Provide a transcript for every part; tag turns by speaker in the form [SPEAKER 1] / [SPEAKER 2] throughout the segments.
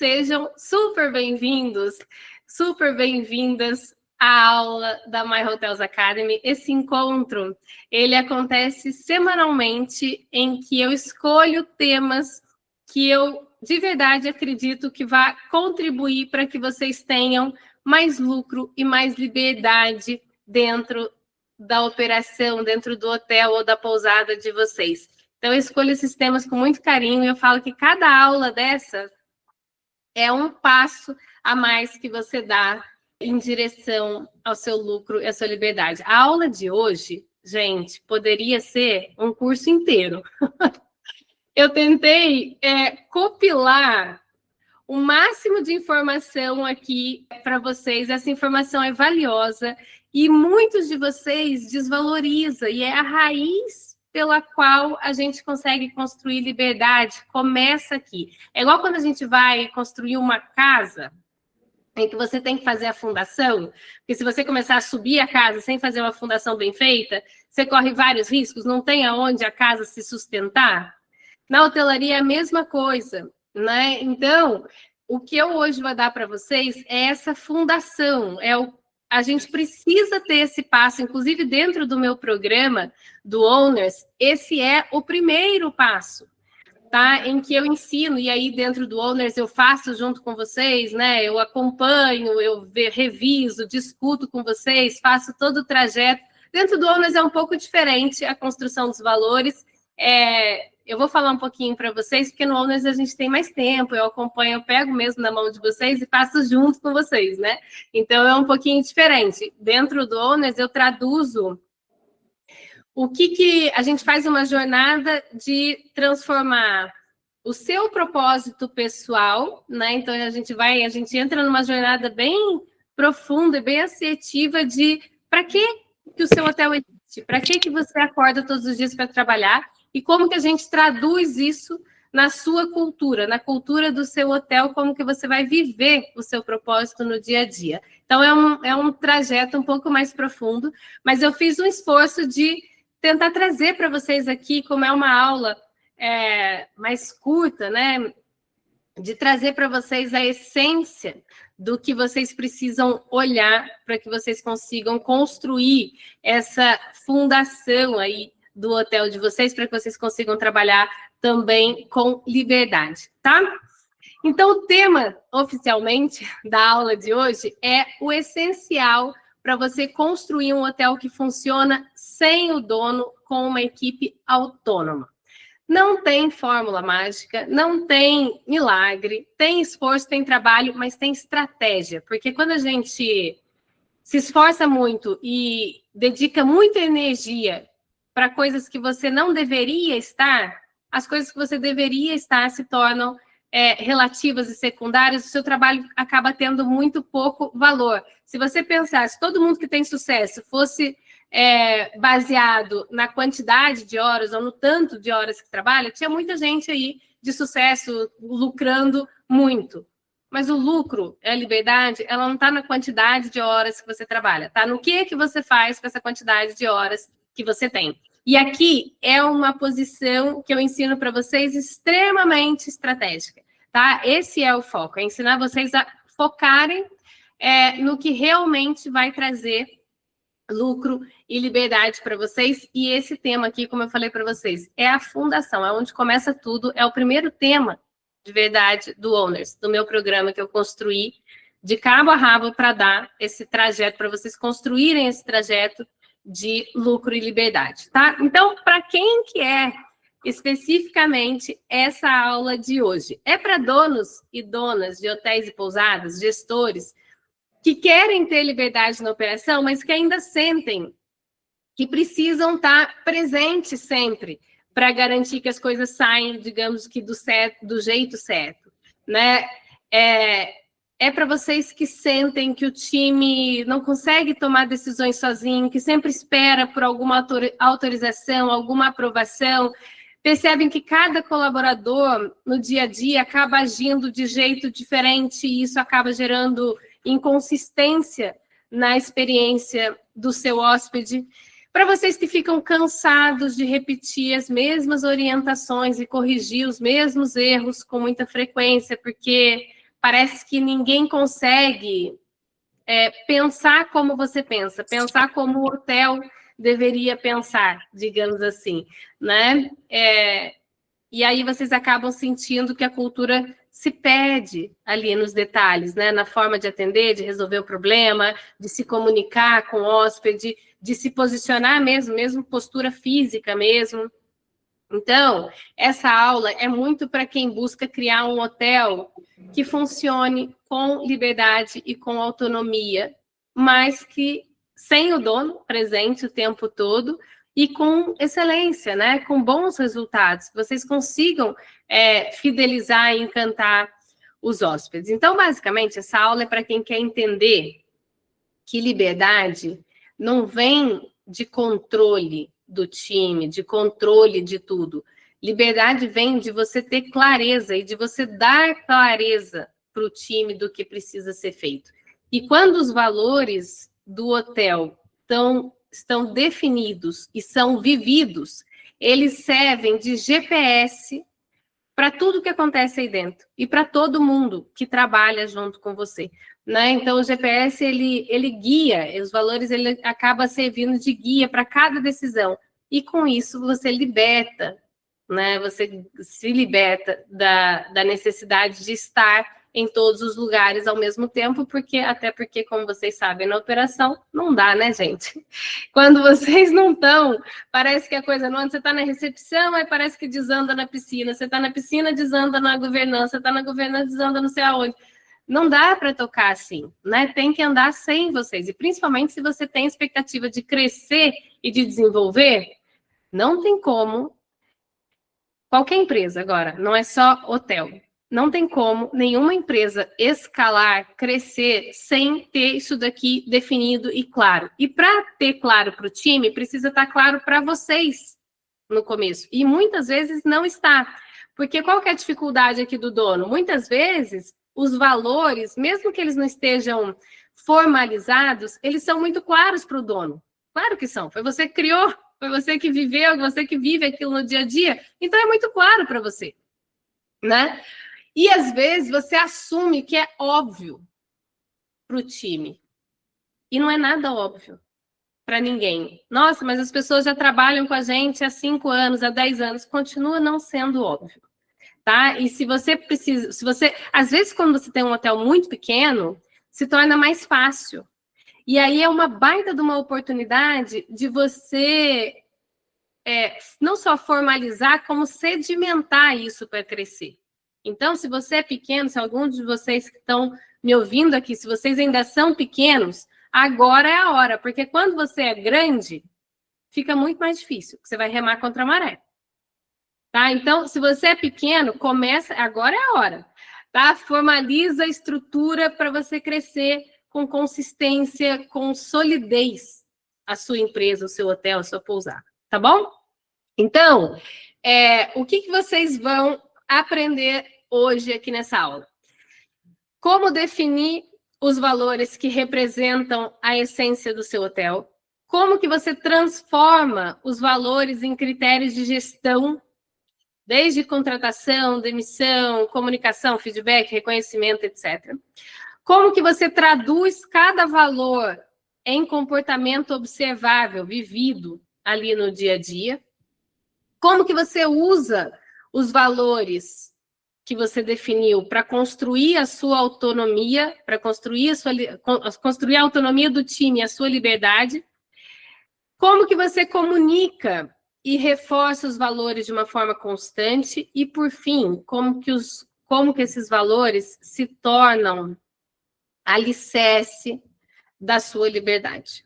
[SPEAKER 1] Sejam super bem-vindos, super bem-vindas à aula da My Hotels Academy. Esse encontro, ele acontece semanalmente, em que eu escolho temas que eu, de verdade, acredito que vai contribuir para que vocês tenham mais lucro e mais liberdade dentro da operação, dentro do hotel ou da pousada de vocês. Então, eu escolho esses temas com muito carinho e eu falo que cada aula dessa é um passo a mais que você dá em direção ao seu lucro e à sua liberdade. A aula de hoje, gente, poderia ser um curso inteiro. Eu tentei compilar o máximo de informação aqui para vocês. Essa informação é valiosa e muitos de vocês desvalorizam, e é a raiz pela qual a gente consegue construir liberdade, começa aqui. É igual quando a gente vai construir uma casa, em que você tem que fazer a fundação, porque se você começar a subir a casa sem fazer uma fundação bem feita, você corre vários riscos, não tem aonde a casa se sustentar. Na hotelaria é a mesma coisa, né? Então, o que eu hoje vou dar para vocês é essa fundação, a gente precisa ter esse passo, inclusive dentro do meu programa do Owners, esse é o primeiro passo, tá? Em que eu ensino, e aí dentro do Owners eu faço junto com vocês, né? Eu acompanho, eu reviso, discuto com vocês, faço todo o trajeto. Dentro do Owners é um pouco diferente a construção dos valores. Eu vou falar um pouquinho para vocês, porque no Owners a gente tem mais tempo, eu acompanho, eu pego mesmo na mão de vocês e faço junto com vocês, né? Então, é um pouquinho diferente. Dentro do Owners, eu traduzo o que a gente faz uma jornada de transformar o seu propósito pessoal, né? Então, a gente entra numa jornada bem profunda e bem assertiva de para que o seu hotel existe, para que você acorda todos os dias para trabalhar, e como que a gente traduz isso na sua cultura, na cultura do seu hotel, como que você vai viver o seu propósito no dia a dia. Então, é um trajeto um pouco mais profundo, mas eu fiz um esforço de tentar trazer para vocês aqui, como é uma aula mais curta, né? De trazer para vocês a essência do que vocês precisam olhar para que vocês consigam construir essa fundação aí do hotel de vocês, para que vocês consigam trabalhar também com liberdade, tá? Então, o tema, oficialmente, da aula de hoje é o essencial para você construir um hotel que funciona sem o dono, com uma equipe autônoma. Não tem fórmula mágica, não tem milagre, tem esforço, tem trabalho, mas tem estratégia, porque quando a gente se esforça muito e dedica muita energia para coisas que você não deveria estar, as coisas que você deveria estar se tornam relativas e secundárias, o seu trabalho acaba tendo muito pouco valor. Se você pensar, se todo mundo que tem sucesso fosse baseado na quantidade de horas ou no tanto de horas que trabalha, tinha muita gente aí de sucesso lucrando muito. Mas o lucro, a liberdade, ela não está na quantidade de horas que você trabalha, tá? No que você faz com essa quantidade de horas que você tem. E aqui é uma posição que eu ensino para vocês extremamente estratégica, tá? Esse é o foco, é ensinar vocês a focarem no que realmente vai trazer lucro e liberdade para vocês. E esse tema aqui, como eu falei para vocês, é a fundação, é onde começa tudo, é o primeiro tema de verdade do Owners, do meu programa que eu construí de cabo a rabo para dar esse trajeto, para vocês construírem esse trajeto de lucro e liberdade, tá? Então, para quem que é especificamente essa aula de hoje? É para donos e donas de hotéis e pousadas, gestores, que querem ter liberdade na operação, mas que ainda sentem que precisam estar presentes sempre para garantir que as coisas saem, digamos que do jeito certo, né? É para vocês que sentem que o time não consegue tomar decisões sozinho, que sempre espera por alguma autorização, alguma aprovação, percebem que cada colaborador no dia a dia acaba agindo de jeito diferente e isso acaba gerando inconsistência na experiência do seu hóspede. Para vocês que ficam cansados de repetir as mesmas orientações e corrigir os mesmos erros com muita frequência, porque parece que ninguém consegue pensar como você pensa, pensar como o hotel deveria pensar, digamos assim, né? E aí vocês acabam sentindo que a cultura se perde ali nos detalhes, né? Na forma de atender, de resolver o problema, de se comunicar com o hóspede, de se posicionar mesmo postura física mesmo. Então, essa aula é muito para quem busca criar um hotel que funcione com liberdade e com autonomia, mas que sem o dono presente o tempo todo e com excelência, né? Com bons resultados, que vocês consigam fidelizar e encantar os hóspedes. Então, basicamente, essa aula é para quem quer entender que liberdade não vem de controle do time, de controle de tudo. Liberdade vem de você ter clareza e de você dar clareza para o time do que precisa ser feito. E quando os valores do hotel estão definidos e são vividos, eles servem de GPS para tudo que acontece aí dentro e para todo mundo que trabalha junto com você. Né? Então, o GPS, ele guia, os valores, ele acaba servindo de guia para cada decisão. E, com isso, você liberta, né? Você se liberta da necessidade de estar em todos os lugares ao mesmo tempo, até porque, como vocês sabem, na operação, não dá, né, gente? Quando vocês não estão, parece que a coisa não anda. Você está na recepção, aí parece que desanda na piscina. Você está na piscina, desanda na governança. Está na governança, desanda não sei aonde. Não dá para tocar assim, né? Tem que andar sem vocês. E principalmente se você tem expectativa de crescer e de desenvolver, não tem como. Qualquer empresa agora, não é só hotel. Não tem como nenhuma empresa escalar, crescer, sem ter isso daqui definido e claro. E para ter claro para o time, precisa estar claro para vocês no começo. E muitas vezes não está. Porque qual que é a dificuldade aqui do dono? Muitas vezes, os valores, mesmo que eles não estejam formalizados, eles são muito claros para o dono. Claro que são. Foi você que criou, foi você que viveu, você que vive aquilo no dia a dia. Então, é muito claro para você, né? E, às vezes, você assume que é óbvio para o time. E não é nada óbvio para ninguém. Nossa, mas as pessoas já trabalham com a gente há 5 anos, há 10 anos. Continua não sendo óbvio. Tá? E se você precisa... às vezes, quando você tem um hotel muito pequeno, se torna mais fácil. E aí é uma baita de uma oportunidade de você não só formalizar, como sedimentar isso para crescer. Então, se você é pequeno, se alguns de vocês que estão me ouvindo aqui, se vocês ainda são pequenos, agora é a hora, porque quando você é grande, fica muito mais difícil, porque você vai remar contra a maré. Tá? Então, se você é pequeno, começa, agora é a hora. Tá? Formaliza a estrutura para você crescer com consistência, com solidez, a sua empresa, o seu hotel, a sua pousada. Tá bom? Então, o que vocês vão aprender hoje aqui nessa aula? Como definir os valores que representam a essência do seu hotel? Como que você transforma os valores em critérios de gestão, desde contratação, demissão, comunicação, feedback, reconhecimento, etc. Como que você traduz cada valor em comportamento observável, vivido ali no dia a dia? Como que você usa os valores que você definiu para construir a sua autonomia, para construir a autonomia do time, a sua liberdade? Como que você comunica e reforça os valores de uma forma constante? E, por fim, como que esses valores se tornam alicerce da sua liberdade?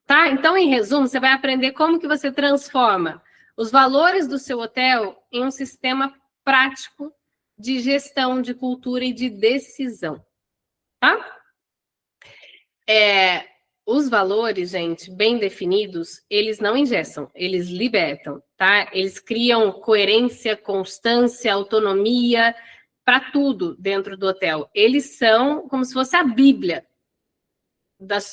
[SPEAKER 1] Tá? Então, em resumo, você vai aprender como que você transforma os valores do seu hotel em um sistema prático de gestão, de cultura e de decisão. Tá? Os valores, gente, bem definidos, eles não engessam, eles libertam, tá? Eles criam coerência, constância, autonomia para tudo dentro do hotel. Eles são como se fosse a Bíblia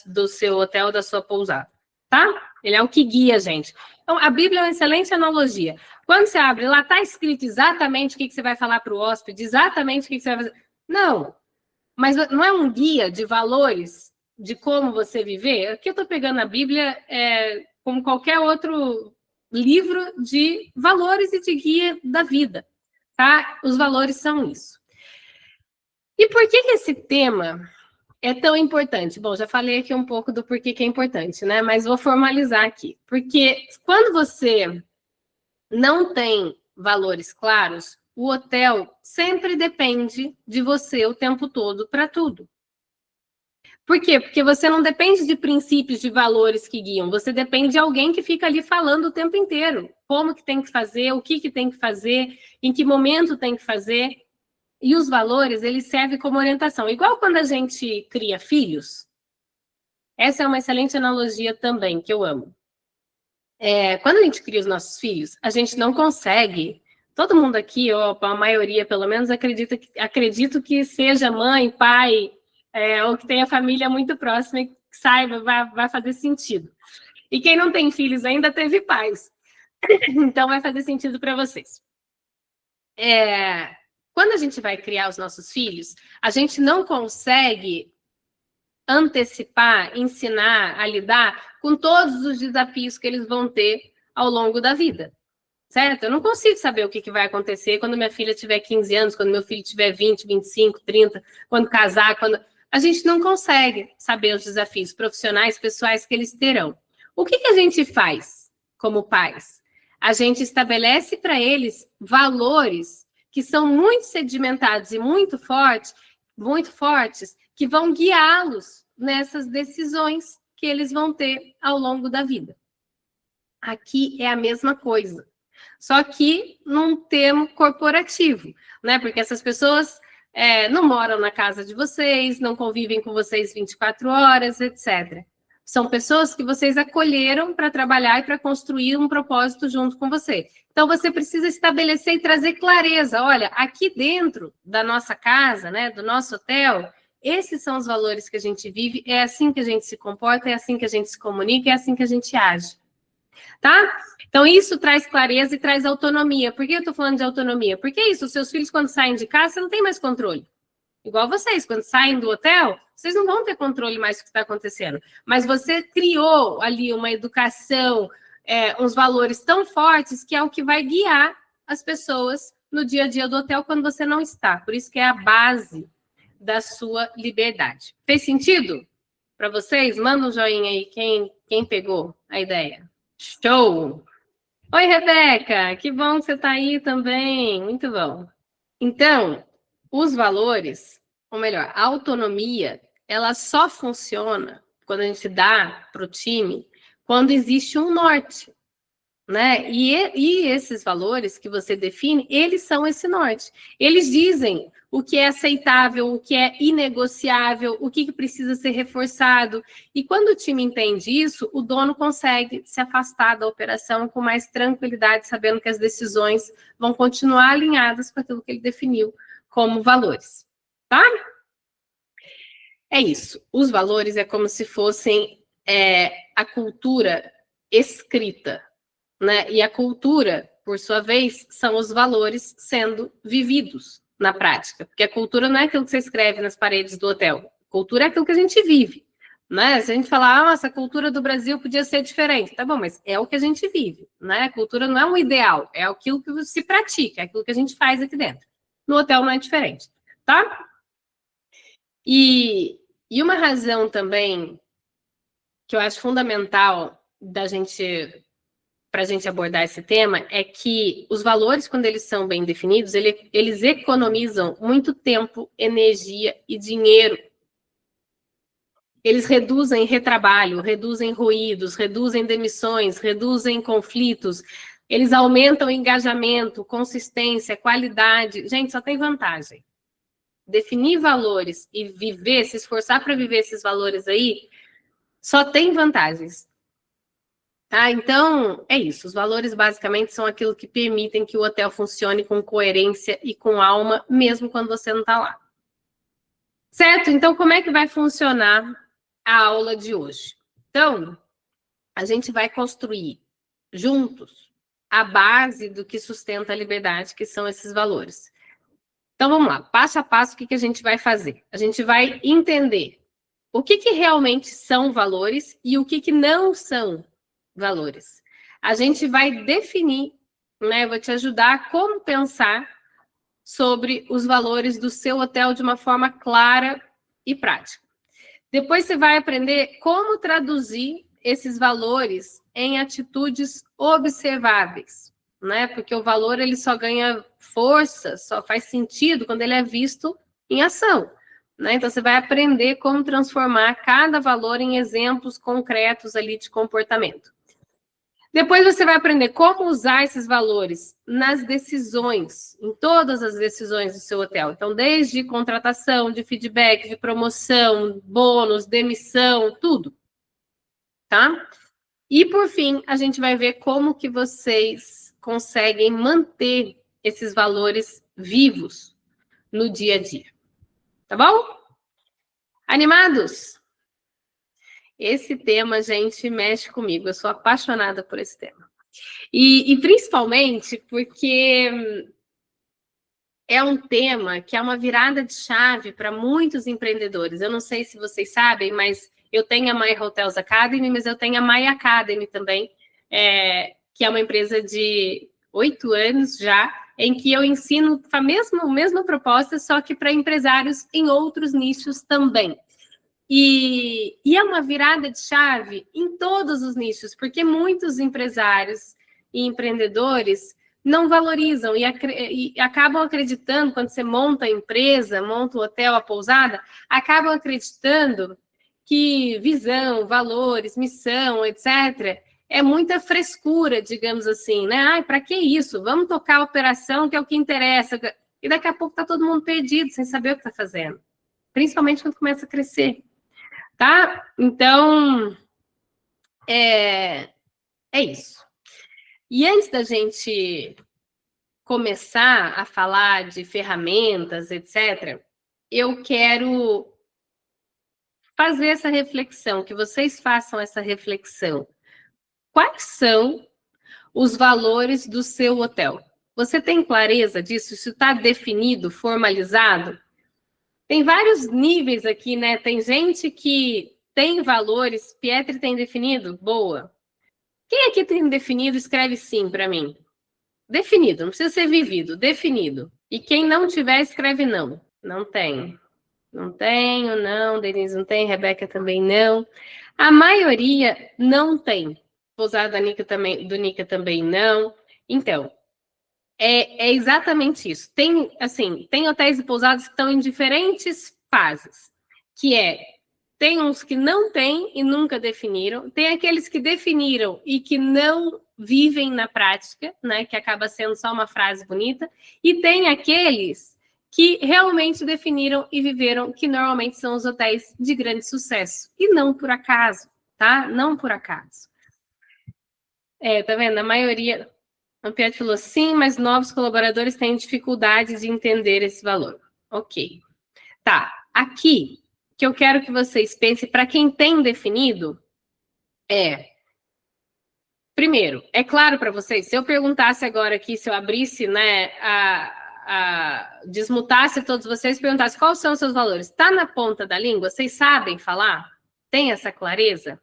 [SPEAKER 1] do seu hotel, da sua pousada, tá? Ele é o que guia a gente. Então, a Bíblia é uma excelente analogia. Quando você abre, lá está escrito exatamente o que você vai falar para o hóspede, exatamente o que você vai fazer. Não. Mas não é um guia de valores de como você viver? Aqui eu estou pegando a Bíblia como qualquer outro livro de valores e de guia da vida, tá? Os valores são isso. E por que esse tema é tão importante? Bom, já falei aqui um pouco do porquê que é importante, né? Mas vou formalizar aqui. Porque quando você não tem valores claros, o hotel sempre depende de você o tempo todo para tudo. Por quê? Porque você não depende de princípios, de valores que guiam, você depende de alguém que fica ali falando o tempo inteiro. Como que tem que fazer, o que tem que fazer, em que momento tem que fazer. E os valores, eles servem como orientação. Igual quando a gente cria filhos. Essa é uma excelente analogia também, que eu amo. Quando a gente cria os nossos filhos, a gente não consegue... Todo mundo aqui, ou a maioria pelo menos, acredito que seja mãe, pai... ou que tenha família muito próxima e que saiba, vai fazer sentido. E quem não tem filhos ainda teve pais. Então, vai fazer sentido para vocês. Quando a gente vai criar os nossos filhos, a gente não consegue antecipar, ensinar a lidar com todos os desafios que eles vão ter ao longo da vida. Certo? Eu não consigo saber o que vai acontecer quando minha filha tiver 15 anos, quando meu filho tiver 20, 25, 30, quando casar, quando... A gente não consegue saber os desafios profissionais, pessoais que eles terão. O que a gente faz como pais? A gente estabelece para eles valores que são muito sedimentados e muito fortes, que vão guiá-los nessas decisões que eles vão ter ao longo da vida. Aqui é a mesma coisa, só que num termo corporativo, né? Porque essas pessoas não moram na casa de vocês, não convivem com vocês 24 horas, etc. São pessoas que vocês acolheram para trabalhar e para construir um propósito junto com você. Então, você precisa estabelecer e trazer clareza. Olha, aqui dentro da nossa casa, né, do nosso hotel, esses são os valores que a gente vive, é assim que a gente se comporta, é assim que a gente se comunica, é assim que a gente age. Tá? Então, isso traz clareza e traz autonomia. Por que eu estou falando de autonomia? Porque é isso, os seus filhos, quando saem de casa, você não tem mais controle. Igual vocês, quando saem do hotel, vocês não vão ter controle mais do que está acontecendo. Mas você criou ali uma educação, uns valores tão fortes que é o que vai guiar as pessoas no dia a dia do hotel quando você não está. Por isso que é a base da sua liberdade. Fez sentido para vocês? Manda um joinha aí, quem pegou a ideia. Show! Oi, Rebeca! Que bom que você está aí também. Muito bom. Então, os valores, ou melhor, a autonomia, ela só funciona quando a gente dá para o time quando existe um norte, né? E esses valores que você define, eles são esse norte. Eles dizem o que é aceitável, o que é inegociável, o que precisa ser reforçado. E quando o time entende isso, o dono consegue se afastar da operação com mais tranquilidade, sabendo que as decisões vão continuar alinhadas com aquilo que ele definiu como valores, tá? É isso. Os valores é como se fossem a cultura escrita, né? E a cultura, por sua vez, são os valores sendo vividos na prática. Porque a cultura não é aquilo que você escreve nas paredes do hotel. A cultura é aquilo que a gente vive, né? Se a gente falar, nossa, a cultura do Brasil podia ser diferente. Tá bom, mas é o que a gente vive, né? A cultura não é um ideal, é aquilo que se pratica, é aquilo que a gente faz aqui dentro. No hotel não é diferente, tá? E uma razão também que eu acho fundamental para a gente abordar esse tema é que os valores, quando eles são bem definidos, eles economizam muito tempo, energia e dinheiro. Eles reduzem retrabalho, reduzem ruídos, reduzem demissões, reduzem conflitos, eles aumentam engajamento, consistência, qualidade. Gente, só tem vantagem. Definir valores e viver, se esforçar para viver esses valores aí, só tem vantagens. Tá? Então, é isso. Os valores, basicamente, são aquilo que permitem que o hotel funcione com coerência e com alma, mesmo quando você não está lá. Certo? Então, como é que vai funcionar a aula de hoje? Então, a gente vai construir juntos a base do que sustenta a liberdade, que são esses valores. Então, vamos lá, passo a passo, o que a gente vai fazer? A gente vai entender o que realmente são valores e o que não são valores. A gente vai definir, né? Vou te ajudar a como pensar sobre os valores do seu hotel de uma forma clara e prática. Depois você vai aprender como traduzir esses valores em atitudes observáveis, né? Porque o valor ele só ganha força, só faz sentido quando ele é visto em ação, né? Então você vai aprender como transformar cada valor em exemplos concretos ali de comportamento. Depois você vai aprender como usar esses valores nas decisões, em todas as decisões do seu hotel. Então, desde contratação, de feedback, de promoção, bônus, demissão, tudo. Tá? E, por fim, a gente vai ver como que vocês conseguem manter esses valores vivos no dia a dia. Tá bom? Animados? Esse tema, gente, mexe comigo. Eu sou apaixonada por esse tema. E principalmente porque é um tema que é uma virada de chave para muitos empreendedores. Eu não sei se vocês sabem, mas eu tenho a My Hotels Academy, mas eu tenho a My Academy também, que é uma empresa de 8 anos já, em que eu ensino a mesma proposta, só que para empresários em outros nichos também. E é uma virada de chave em todos os nichos, porque muitos empresários e empreendedores não valorizam e acabam acreditando, quando você monta a empresa, monta o hotel, a pousada, acabam acreditando que visão, valores, missão, etc., é muita frescura, digamos assim, né? Ai, para que isso? Vamos tocar a operação, que é o que interessa. E daqui a pouco está todo mundo perdido, sem saber o que está fazendo. Principalmente quando começa a crescer. Tá? Então, é isso. E antes da gente começar a falar de ferramentas, etc., eu quero fazer essa reflexão, que vocês façam essa reflexão. Quais são os valores do seu hotel? Você tem clareza disso? Isso está definido, formalizado? Tem vários níveis aqui, né? Tem gente que tem valores. Pietri tem definido? Boa. Quem aqui tem definido, escreve sim para mim. Definido, não precisa ser vivido, definido. E quem não tiver, escreve não. Não tem. Não tenho, não. Denise não tem, Rebeca também não. A maioria não tem. Pousada da Nica também, do Nica também não. Então, é exatamente isso. Tem, assim, tem hotéis e pousadas que estão em diferentes fases, que tem uns que não têm e nunca definiram, tem aqueles que definiram e que não vivem na prática, né, que acaba sendo só uma frase bonita, e tem aqueles que realmente definiram e viveram, que normalmente são os hotéis de grande sucesso, e não por acaso, tá? Não por acaso. Tá vendo? A maioria... A Pietri falou, sim, mas novos colaboradores têm dificuldade de entender esse valor. Ok. Tá, aqui, que eu quero que vocês pensem, para quem tem definido, primeiro, é claro para vocês, se eu perguntasse agora aqui, se eu abrisse, né, desmutasse todos vocês, perguntasse quais são os seus valores, está na ponta da língua? Vocês sabem falar? Tem essa clareza?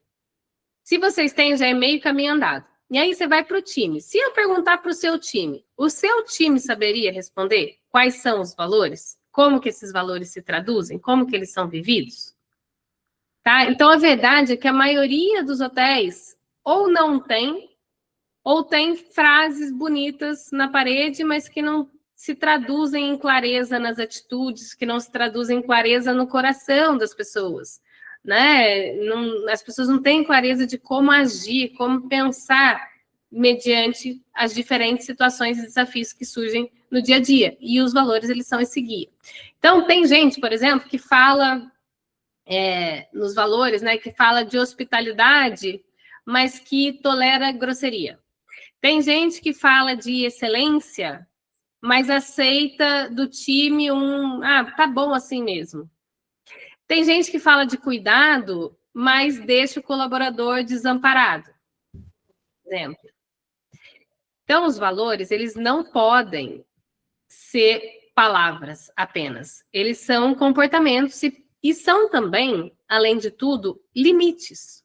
[SPEAKER 1] Se vocês têm, já é meio caminho andado. E aí você vai para o time. Se eu perguntar para o seu time saberia responder quais são os valores? Como que esses valores se traduzem? Como que eles são vividos? Tá? Então, a verdade é que a maioria dos hotéis ou não tem, ou tem frases bonitas na parede, mas que não se traduzem em clareza nas atitudes, que não se traduzem em clareza no coração das pessoas. Né? As pessoas não têm clareza de como agir, como pensar mediante as diferentes situações e desafios que surgem no dia a dia. E os valores, eles são esse guia. Então, tem gente, por exemplo, que fala nos valores, né, que fala de hospitalidade, mas que tolera grosseria. Tem gente que fala de excelência, mas aceita do time tá bom assim mesmo. Tem gente que fala de cuidado, mas deixa o colaborador desamparado. Exemplo. Então, os valores, eles não podem ser palavras apenas. Eles são comportamentos e são também, além de tudo, limites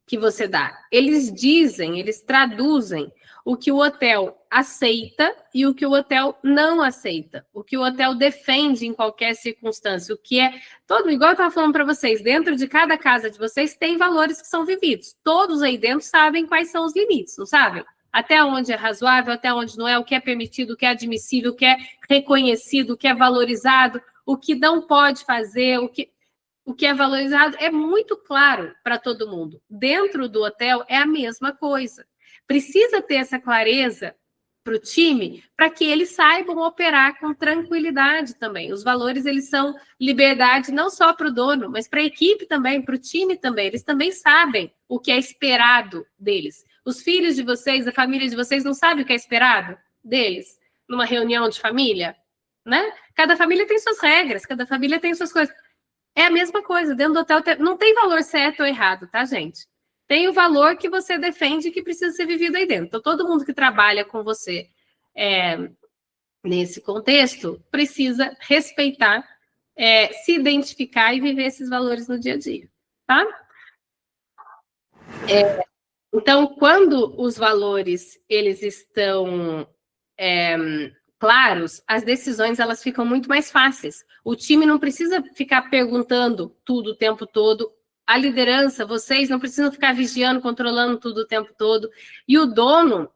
[SPEAKER 1] que você dá. Eles dizem, eles traduzem o que o hotel aceita e o que o hotel não aceita, o que o hotel defende em qualquer circunstância, o que é todo, igual eu estava falando para vocês, dentro de cada casa de vocês tem valores que são vividos. Todos aí dentro sabem quais são os limites, não sabem? Até onde é razoável, até onde não é, o que é permitido, o que é admissível, o que é reconhecido, o que é valorizado, o que não pode fazer, o que é valorizado é muito claro para todo mundo. Dentro do hotel é a mesma coisa. Precisa ter essa clareza para o time, para que eles saibam operar com tranquilidade também. Os valores, eles são liberdade não só para o dono, mas para a equipe também, para o time também. Eles também sabem o que é esperado deles. Os filhos de vocês, a família de vocês, não sabem o que é esperado deles numa reunião de família, né? Cada família tem suas regras, cada família tem suas coisas. É a mesma coisa, dentro do hotel não tem valor certo ou errado, tá, gente? Tem o valor que você defende que precisa ser vivido aí dentro. Então, todo mundo que trabalha com você nesse contexto precisa respeitar, se identificar e viver esses valores no dia a dia, tá? Então, quando os valores eles estão claros, as decisões elas ficam muito mais fáceis. O time não precisa ficar perguntando tudo o tempo todo. A liderança, vocês não precisam ficar vigiando, controlando tudo o tempo todo. E o dono,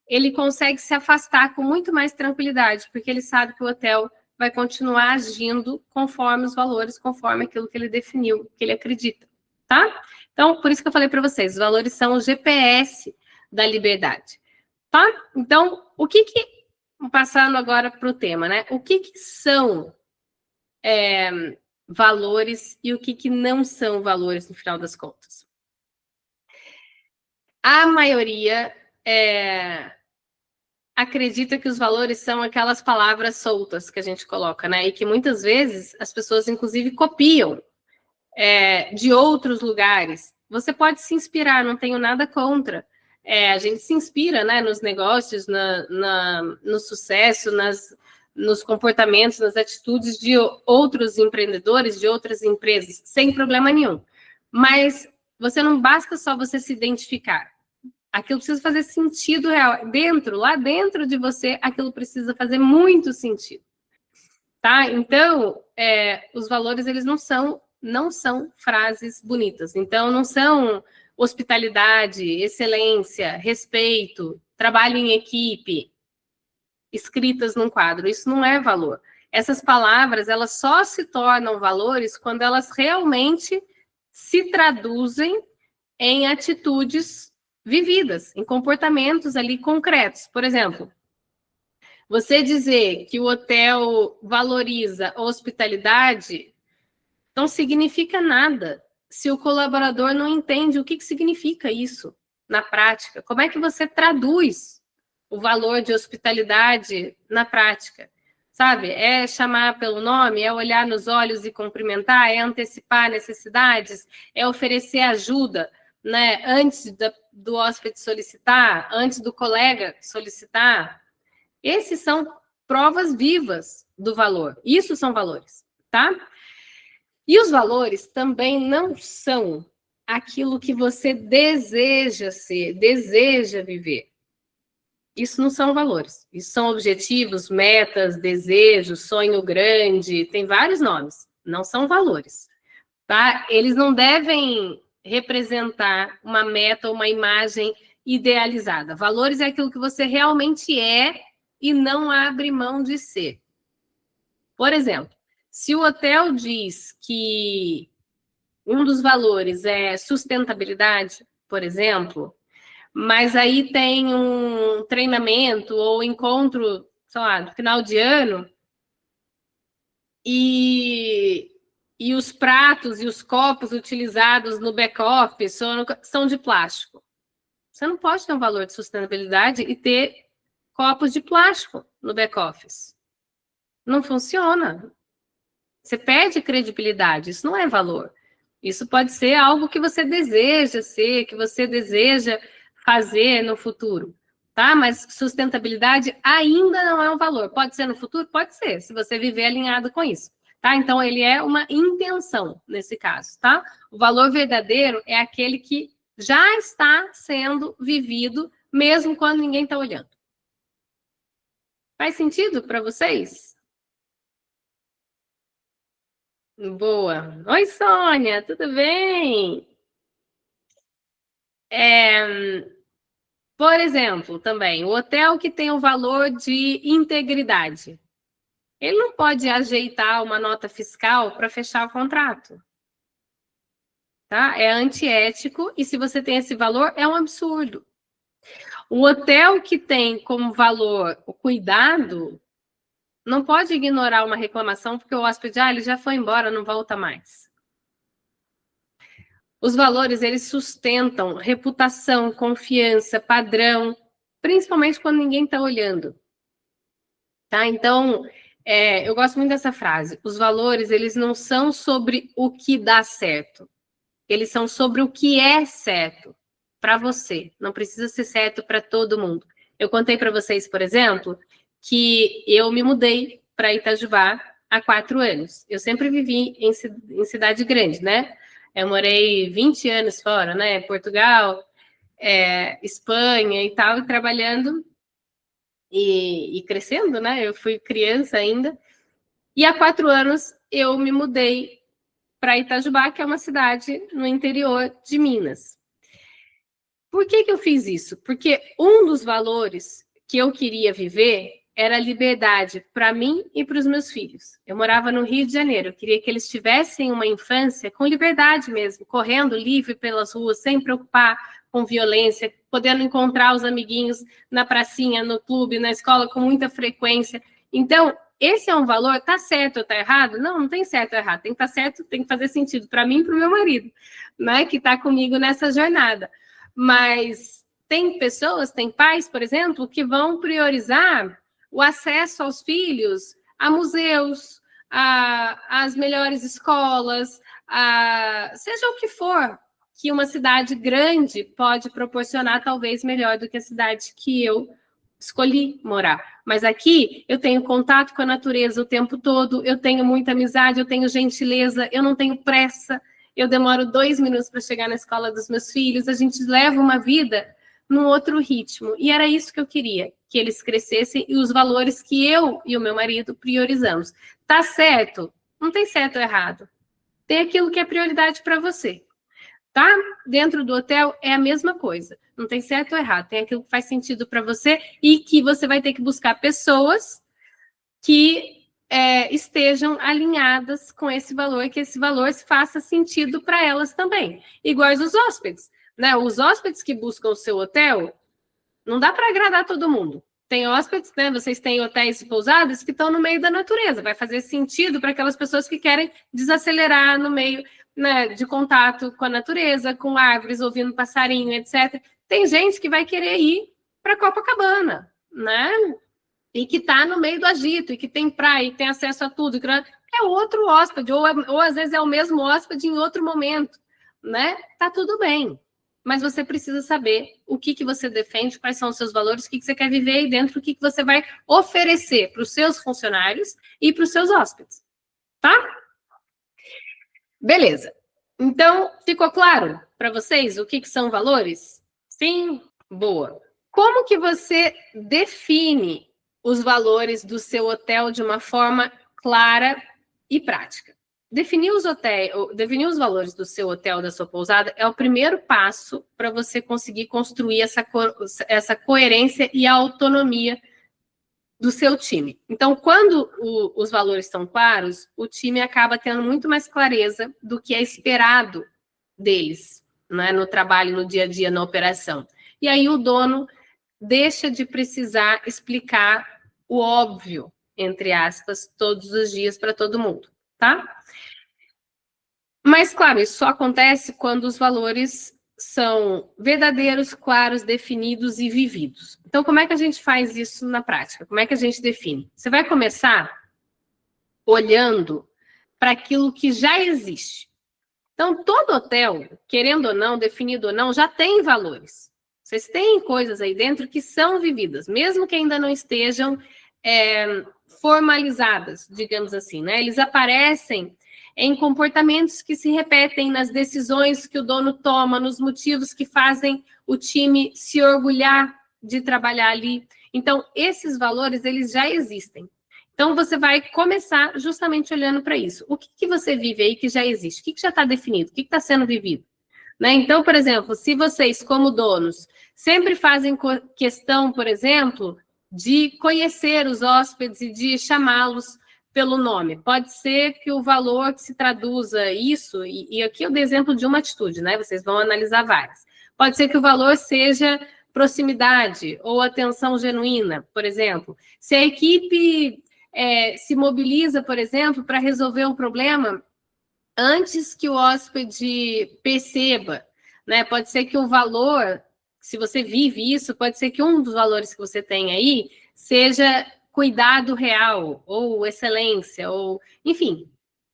[SPEAKER 1] ele consegue se afastar com muito mais tranquilidade, porque ele sabe que o hotel vai continuar agindo conforme os valores, conforme aquilo que ele definiu, que ele acredita, tá? Então, por isso que eu falei para vocês, os valores são o GPS da liberdade, tá? Então, passando agora para o tema, né? O que são valores e o que não são valores no final das contas? A maioria acredita que os valores são aquelas palavras soltas que a gente coloca, né? E que muitas vezes as pessoas, inclusive, copiam de outros lugares. Você pode se inspirar, não tenho nada contra. A gente se inspira, né, nos negócios, no sucesso, nos comportamentos, nas atitudes de outros empreendedores, de outras empresas, sem problema nenhum. Mas você não basta só você se identificar. Aquilo precisa fazer sentido real. Lá dentro de você, aquilo precisa fazer muito sentido. Tá? Então, os valores, eles não são frases bonitas. Então, não são hospitalidade, excelência, respeito, trabalho em equipe, escritas num quadro. Isso não é valor. Essas palavras, elas só se tornam valores quando elas realmente se traduzem em atitudes vividas, em comportamentos ali concretos. Por exemplo, você dizer que o hotel valoriza a hospitalidade não significa nada se o colaborador não entende o que significa isso na prática. Como é que você traduz o valor de hospitalidade na prática? Sabe? É chamar pelo nome, é olhar nos olhos e cumprimentar, é antecipar necessidades, é oferecer ajuda, né, antes do hóspede solicitar, antes do colega solicitar. Esses são provas vivas do valor. Isso são valores, tá? E os valores também não são aquilo que você deseja ser, deseja viver. Isso não são valores. Isso são objetivos, metas, desejos, sonho grande, tem vários nomes. Não são valores, tá? Eles não devem representar uma meta ou uma imagem idealizada. Valores é aquilo que você realmente é e não abre mão de ser. Por exemplo, se o hotel diz que um dos valores é sustentabilidade, por exemplo, mas aí tem um treinamento ou encontro, sei lá, no final de ano, e os pratos e os copos utilizados no back-office são de plástico. Você não pode ter um valor de sustentabilidade e ter copos de plástico no back-office. Não funciona. Você perde credibilidade, isso não é valor. Isso pode ser algo que você deseja ser, que você deseja fazer no futuro, tá? Mas sustentabilidade ainda não é um valor. Pode ser no futuro? Pode ser, se você viver alinhado com isso, tá? Então, ele é uma intenção nesse caso, tá? O valor verdadeiro é aquele que já está sendo vivido, mesmo quando ninguém está olhando. Faz sentido para vocês? Boa. Oi, Sônia, tudo bem? Por exemplo, também, o hotel que tem o valor de integridade. Ele não pode ajeitar uma nota fiscal para fechar o contrato. Tá? É antiético e se você tem esse valor, é um absurdo. O hotel que tem como valor o cuidado não pode ignorar uma reclamação porque o hóspede, ele já foi embora, não volta mais. Os valores, eles sustentam reputação, confiança, padrão, principalmente quando ninguém está olhando. Tá? Então, eu gosto muito dessa frase. Os valores, eles não são sobre o que dá certo. Eles são sobre o que é certo para você. Não precisa ser certo para todo mundo. Eu contei para vocês, por exemplo, que eu me mudei para Itajubá há 4 anos. Eu sempre vivi em cidade grande, né? Eu morei 20 anos fora, né? Portugal, Espanha e tal, e trabalhando e crescendo, né? Eu fui criança ainda. E há 4 anos eu me mudei para Itajubá, que é uma cidade no interior de Minas. Por que eu fiz isso? Porque um dos valores que eu queria viver era a liberdade para mim e para os meus filhos. Eu morava no Rio de Janeiro, eu queria que eles tivessem uma infância com liberdade mesmo, correndo livre pelas ruas, sem preocupar com violência, podendo encontrar os amiguinhos na pracinha, no clube, na escola com muita frequência. Então, esse é um valor, tá certo ou tá errado? Não, não tem certo ou errado, tem que estar certo, tem que fazer sentido para mim e para o meu marido, né, que está comigo nessa jornada. Mas tem pessoas, tem pais, por exemplo, que vão priorizar o acesso aos filhos a museus, às melhores escolas, seja o que for que uma cidade grande pode proporcionar, talvez melhor do que a cidade que eu escolhi morar. Mas aqui eu tenho contato com a natureza o tempo todo, eu tenho muita amizade, eu tenho gentileza, eu não tenho pressa, eu demoro 2 minutos para chegar na escola dos meus filhos, a gente leva uma vida num outro ritmo. E era isso que eu queria, que eles crescessem e os valores que eu e o meu marido priorizamos. Tá certo? Não tem certo ou errado. Tem aquilo que é prioridade para você. Tá? Dentro do hotel é a mesma coisa. Não tem certo ou errado. Tem aquilo que faz sentido para você e que você vai ter que buscar pessoas que estejam alinhadas com esse valor, que esse valor faça sentido para elas também. Iguais os hóspedes, né? Os hóspedes que buscam o seu hotel, não dá para agradar todo mundo. Tem hóspedes, né? Vocês têm hotéis e pousadas que estão no meio da natureza. Vai fazer sentido para aquelas pessoas que querem desacelerar no meio, né, de contato com a natureza, com árvores, ouvindo passarinho, etc. Tem gente que vai querer ir para Copacabana, né? E que está no meio do agito, e que tem praia, e tem acesso a tudo. É outro hóspede, ou às vezes é o mesmo hóspede em outro momento, né? Tá tudo bem. Mas você precisa saber o que você defende, quais são os seus valores, o que você quer viver aí dentro, o que você vai oferecer para os seus funcionários e para os seus hóspedes, tá? Beleza. Então, ficou claro para vocês o que são valores? Sim? Boa. Como que você define os valores do seu hotel de uma forma clara e prática? Definir os valores do seu hotel, da sua pousada, é o primeiro passo para você conseguir construir essa coerência e a autonomia do seu time. Então, quando os valores estão claros, o time acaba tendo muito mais clareza do que é esperado deles, né, no trabalho, no dia a dia, na operação. E aí o dono deixa de precisar explicar o óbvio, entre aspas, todos os dias para todo mundo, tá? Mas, claro, isso só acontece quando os valores são verdadeiros, claros, definidos e vividos. Então, como é que a gente faz isso na prática? Como é que a gente define? Você vai começar olhando para aquilo que já existe. Então, todo hotel, querendo ou não, definido ou não, já tem valores. Vocês têm coisas aí dentro que são vividas, mesmo que ainda não estejam formalizadas, digamos assim, né? Eles aparecem em comportamentos que se repetem nas decisões que o dono toma, nos motivos que fazem o time se orgulhar de trabalhar ali. Então, esses valores, eles já existem. Então, você vai começar justamente olhando para isso. O que você vive aí que já existe? O que já está definido? O que está sendo vivido? Né? Então, por exemplo, se vocês, como donos, sempre fazem questão, por exemplo, de conhecer os hóspedes e de chamá-los pelo nome. Pode ser que o valor que se traduza isso, e aqui eu dei exemplo de uma atitude, né? Vocês vão analisar várias. Pode ser que o valor seja proximidade ou atenção genuína, por exemplo. Se a equipe se mobiliza, por exemplo, para resolver um problema antes que o hóspede perceba, né? Pode ser que o valor, se você vive isso, pode ser que um dos valores que você tem aí seja cuidado real, ou excelência, ou enfim.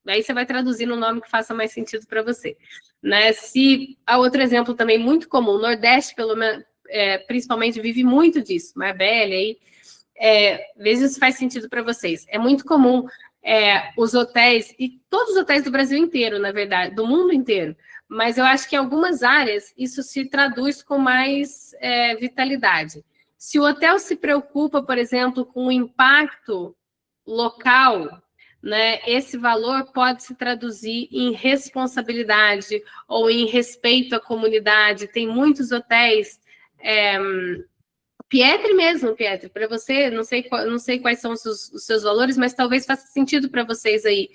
[SPEAKER 1] Aí você vai traduzir no nome que faça mais sentido para você. Né? Se há outro exemplo também muito comum, o Nordeste, principalmente, vive muito disso, Marbella aí. Veja se faz sentido para vocês. É muito comum os hotéis, e todos os hotéis do Brasil inteiro, na verdade, do mundo inteiro, mas eu acho que em algumas áreas isso se traduz com mais vitalidade. Se o hotel se preocupa, por exemplo, com o impacto local, né, esse valor pode se traduzir em responsabilidade ou em respeito à comunidade. Tem muitos hotéis... Pietri mesmo, Pietri, para você, não sei quais são os seus valores, mas talvez faça sentido para vocês aí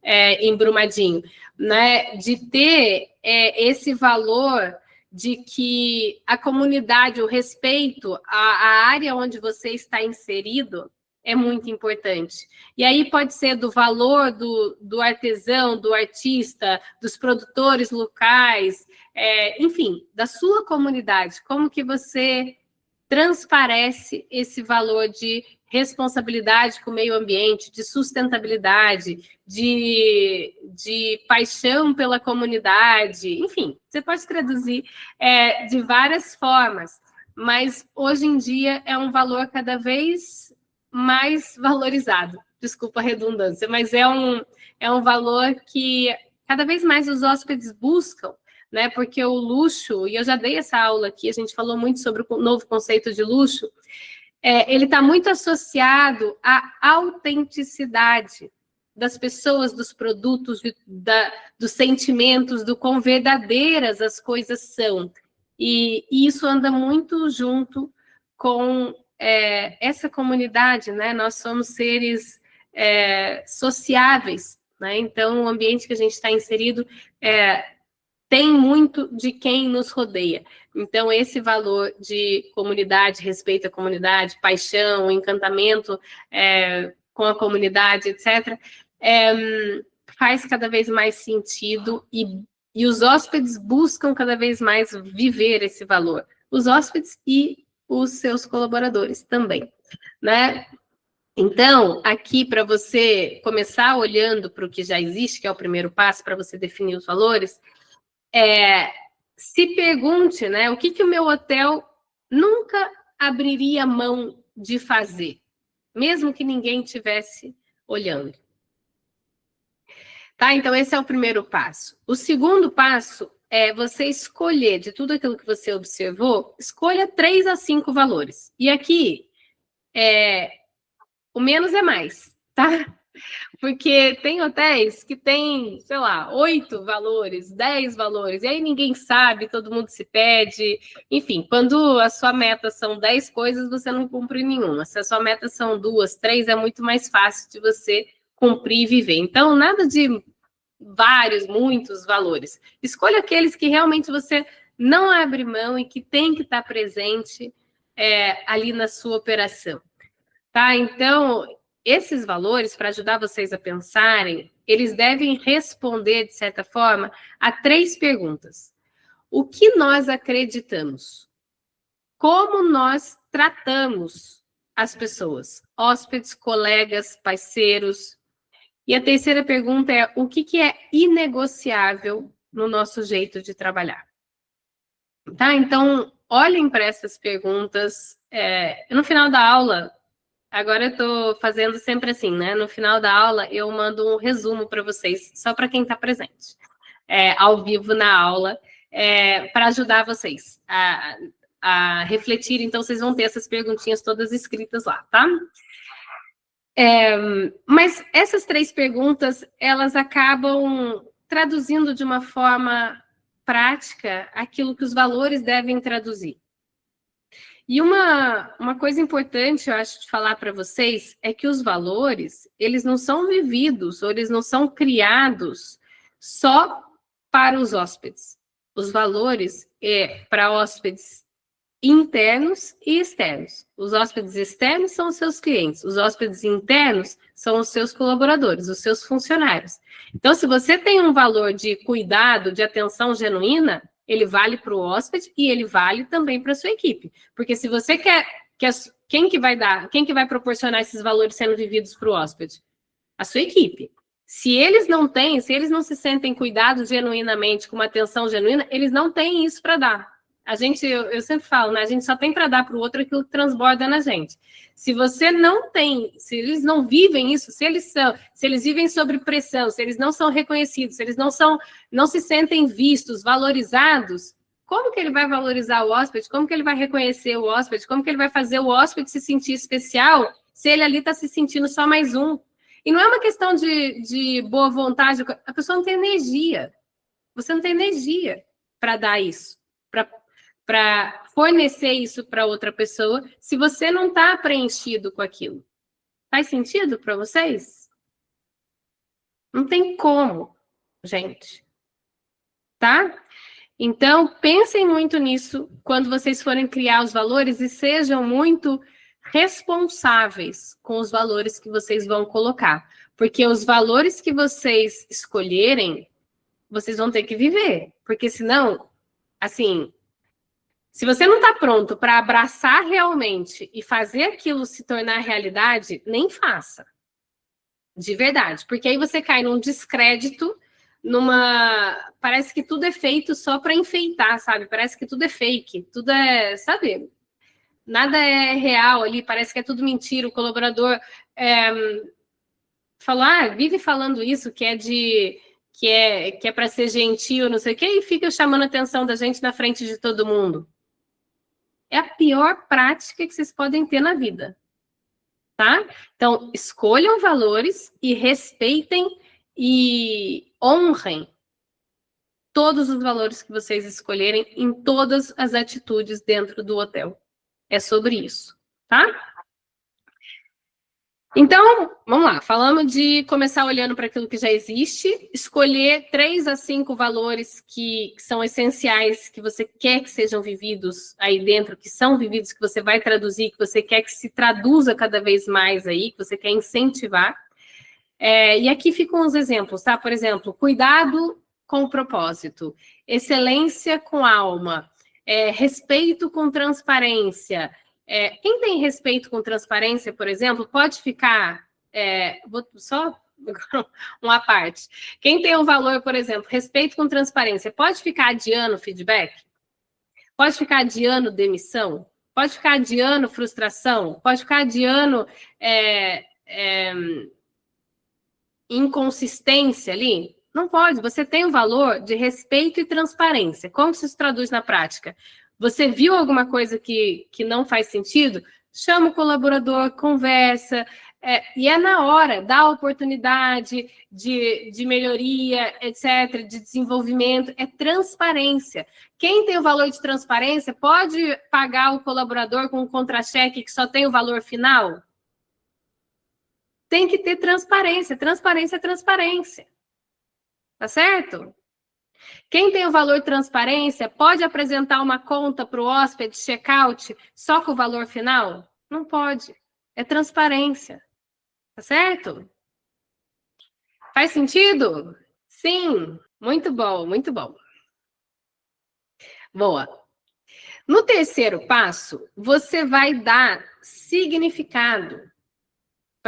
[SPEAKER 1] em Brumadinho, né? De ter esse valor de que a comunidade, o respeito à área onde você está inserido é muito importante. E aí pode ser do valor do artesão, do artista, dos produtores locais, enfim, da sua comunidade. Como que você transparece esse valor de responsabilidade com o meio ambiente, de sustentabilidade, de paixão pela comunidade, enfim, você pode traduzir de várias formas, mas hoje em dia é um valor cada vez mais valorizado, desculpa a redundância, mas é um valor que cada vez mais os hóspedes buscam, né? Porque o luxo, e eu já dei essa aula aqui, a gente falou muito sobre o novo conceito de luxo, ele está muito associado à autenticidade das pessoas, dos produtos, dos sentimentos, do quão verdadeiras as coisas são. E isso anda muito junto com essa comunidade, né? Nós somos seres sociáveis, né? Então, o ambiente que a gente está inserido tem muito de quem nos rodeia. Então, esse valor de comunidade, respeito à comunidade, paixão, encantamento com a comunidade, etc., faz cada vez mais sentido e os hóspedes buscam cada vez mais viver esse valor. Os hóspedes e os seus colaboradores também, né? Então, aqui, para você começar olhando para o que já existe, que é o primeiro passo para você definir os valores, se pergunte, né, o que o meu hotel nunca abriria mão de fazer, mesmo que ninguém estivesse olhando. Tá? Então, esse é o primeiro passo. O segundo passo é você escolher, de tudo aquilo que você observou, escolha 3 a 5 valores. E aqui, o menos é mais, tá? Porque tem hotéis que tem, sei lá, 8 valores, 10 valores, e aí ninguém sabe, todo mundo se pede. Enfim, quando a sua meta são 10 coisas, você não cumpre nenhuma. Se a sua meta são 2, 3, é muito mais fácil de você cumprir e viver. Então, nada de muitos valores. Escolha aqueles que realmente você não abre mão e que tem que estar presente ali na sua operação. Tá? Então, esses valores, para ajudar vocês a pensarem, eles devem responder, de certa forma, a 3 perguntas. O que nós acreditamos? Como nós tratamos as pessoas? Hóspedes, colegas, parceiros. E a terceira pergunta é: o que é inegociável no nosso jeito de trabalhar? Tá? Então, olhem para essas perguntas. No final da aula, agora eu estou fazendo sempre assim, né? No final da aula, eu mando um resumo para vocês, só para quem está presente, ao vivo na aula, para ajudar vocês a refletir. Então, vocês vão ter essas perguntinhas todas escritas lá, tá? Mas essas 3 perguntas, elas acabam traduzindo de uma forma prática aquilo que os valores devem traduzir. E uma coisa importante, eu acho, de falar para vocês, é que os valores, eles não são vividos, ou eles não são criados só para os hóspedes. Os valores para hóspedes internos e externos. Os hóspedes externos são os seus clientes, os hóspedes internos são os seus colaboradores, os seus funcionários. Então, se você tem um valor de cuidado, de atenção genuína, ele vale para o hóspede e ele vale também para a sua equipe. Porque se você quer quem que vai proporcionar esses valores sendo vividos para o hóspede? A sua equipe. Se eles não se sentem cuidados genuinamente, com uma atenção genuína, eles não têm isso para dar. Eu sempre falo, né? A gente só tem para dar para o outro aquilo que transborda na gente. Se você não tem, se eles não vivem isso, se eles vivem sob pressão, se eles não são reconhecidos, se eles não se sentem vistos, valorizados, como que ele vai valorizar o hóspede? Como que ele vai reconhecer o hóspede? Como que ele vai fazer o hóspede se sentir especial se ele ali está se sentindo só mais um? E não é uma questão de boa vontade, a pessoa não tem energia. Você não tem energia para dar isso, para fornecer isso para outra pessoa, se você não está preenchido com aquilo. Faz sentido para vocês? Não tem como, gente. Tá? Então, pensem muito nisso quando vocês forem criar os valores e sejam muito responsáveis com os valores que vocês vão colocar. Porque os valores que vocês escolherem, vocês vão ter que viver. Porque senão, assim, se você não está pronto para abraçar realmente e fazer aquilo se tornar realidade, nem faça. De verdade. Porque aí você cai num descrédito, parece que tudo é feito só para enfeitar, sabe? Parece que tudo é fake, tudo é, sabe? Nada é real ali, parece que é tudo mentira. O colaborador falou, vive falando isso, que é para ser gentil, não sei o quê, e fica chamando a atenção da gente na frente de todo mundo. É a pior prática que vocês podem ter na vida, tá? Então, escolham valores e respeitem e honrem todos os valores que vocês escolherem em todas as atitudes dentro do hotel. É sobre isso, tá? Então, vamos lá. Falamos de começar olhando para aquilo que já existe, escolher 3 a 5 valores que são essenciais, que você quer que sejam vividos aí dentro, que são vividos, que você vai traduzir, que você quer que se traduza cada vez mais aí, que você quer incentivar. E aqui ficam os exemplos, tá? Por exemplo, cuidado com o propósito, excelência com alma, respeito com transparência. Quem tem respeito com transparência, por exemplo, pode ficar... vou só uma parte. Quem tem um valor, por exemplo, respeito com transparência, pode ficar adiando feedback? Pode ficar adiando demissão? Pode ficar adiando frustração? Pode ficar adiando inconsistência ali? Não pode. Você tem o valor de respeito e transparência. Como se isso traduz na prática? Você viu alguma coisa que não faz sentido? Chama o colaborador, conversa, e é na hora, dá oportunidade de melhoria, etc., de desenvolvimento, é transparência. Quem tem o valor de transparência pode pagar o colaborador com um contra-cheque que só tem o valor final? Tem que ter transparência, transparência é transparência. Tá certo? Quem tem o valor transparência pode apresentar uma conta para o hóspede check-out só com o valor final? Não pode. É transparência. Tá certo? Faz sentido? Sim. Muito bom, muito bom. Boa. No terceiro passo, você vai dar significado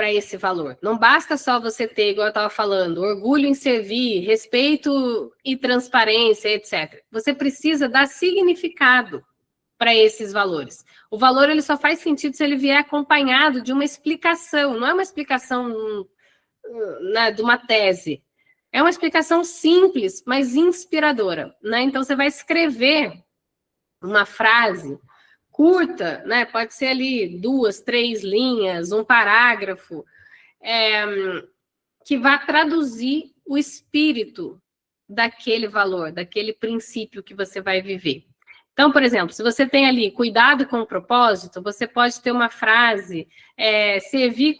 [SPEAKER 1] para esse valor. Não basta só você ter, igual eu estava falando, orgulho em servir, respeito e transparência, etc. Você precisa dar significado para esses valores. O valor ele só faz sentido se ele vier acompanhado de uma explicação, não é uma explicação de uma tese. É uma explicação simples, mas inspiradora, né? Então, você vai escrever uma frase curta, né? Pode ser ali 2, 3 linhas, um parágrafo, que vai traduzir o espírito daquele valor, daquele princípio que você vai viver. Então, por exemplo, se você tem ali cuidado com o propósito, você pode ter uma frase, servir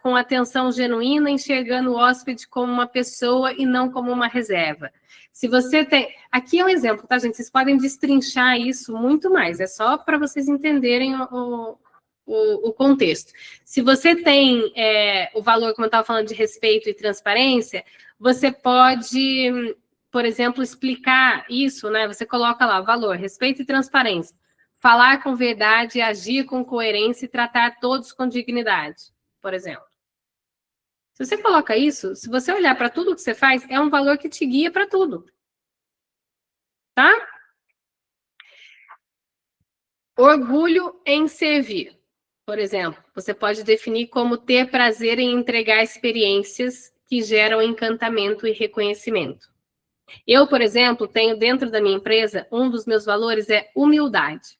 [SPEAKER 1] com atenção genuína, enxergando o hóspede como uma pessoa e não como uma reserva. Se você tem... Aqui é um exemplo, tá, gente? Vocês podem destrinchar isso muito mais, é só para vocês entenderem o contexto. Se você tem o valor, como eu estava falando, de respeito e transparência, você pode, por exemplo, explicar isso, né? Você coloca lá, valor, respeito e transparência. Falar com verdade, agir com coerência e tratar todos com dignidade, por exemplo. Se você coloca isso, se você olhar para tudo que você faz, é um valor que te guia para tudo. Tá? Orgulho em servir. Por exemplo, você pode definir como ter prazer em entregar experiências que geram encantamento e reconhecimento. Eu, por exemplo, tenho dentro da minha empresa, um dos meus valores é humildade.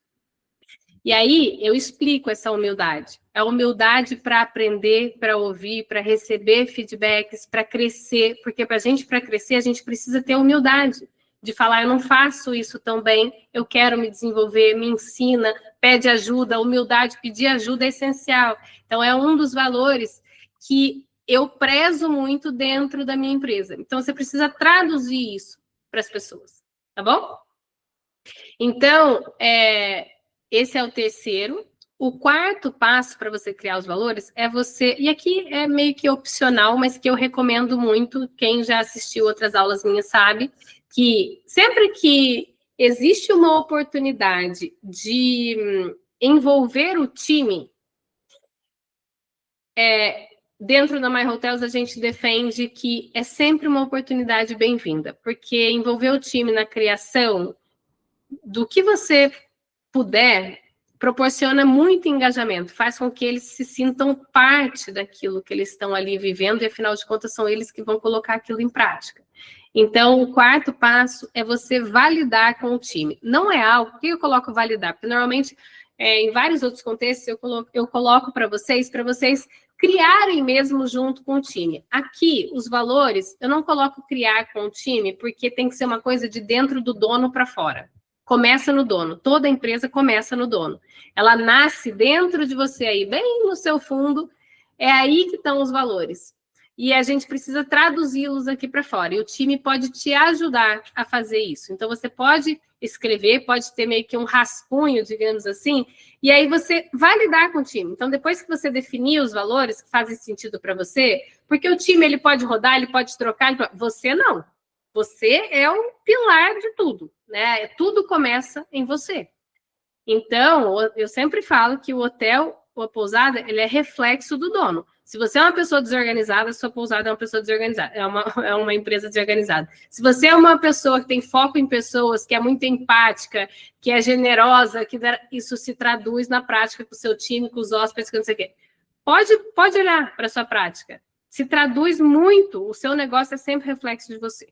[SPEAKER 1] E aí, eu explico essa humildade. É humildade para aprender, para ouvir, para receber feedbacks, para crescer, porque para crescer, a gente precisa ter humildade. De falar, eu não faço isso tão bem, eu quero me desenvolver, me ensina, pede ajuda, humildade, pedir ajuda é essencial. Então, é um dos valores que eu prezo muito dentro da minha empresa. Então, você precisa traduzir isso para as pessoas, tá bom? Então, esse é o terceiro. O quarto passo para você criar os valores é você... E aqui é meio que opcional, mas que eu recomendo muito. Quem já assistiu outras aulas minhas sabe que sempre que existe uma oportunidade de envolver o time, dentro da My Hotels a gente defende que é sempre uma oportunidade bem-vinda, porque envolver o time na criação do que você puder proporciona muito engajamento, faz com que eles se sintam parte daquilo que eles estão ali vivendo e, afinal de contas, são eles que vão colocar aquilo em prática. Então, o quarto passo é você validar com o time. Não é algo... Por que eu coloco validar? Porque, normalmente, em vários outros contextos, eu coloco para vocês criarem mesmo junto com o time. Aqui, os valores, eu não coloco criar com o time, porque tem que ser uma coisa de dentro do dono para fora. Começa no dono. Toda empresa começa no dono. Ela nasce dentro de você aí, bem no seu fundo. É aí que estão os valores. E a gente precisa traduzi-los aqui para fora. E o time pode te ajudar a fazer isso. Então, você pode escrever, pode ter meio que um rascunho, digamos assim, e aí você vai lidar com o time. Então, depois que você definir os valores que fazem sentido para você, porque o time ele pode rodar, ele pode trocar, você não. Você é o pilar de tudo, né? Tudo começa em você. Então, eu sempre falo que o hotel ou a pousada, ele é reflexo do dono. Se você é uma pessoa desorganizada, sua pousada é uma pessoa desorganizada, é uma empresa desorganizada. Se você é uma pessoa que tem foco em pessoas, que é muito empática, que é generosa, isso se traduz na prática com o seu time, com os hóspedes, que não sei o quê. Pode olhar para a sua prática. Se traduz muito, o seu negócio é sempre reflexo de você.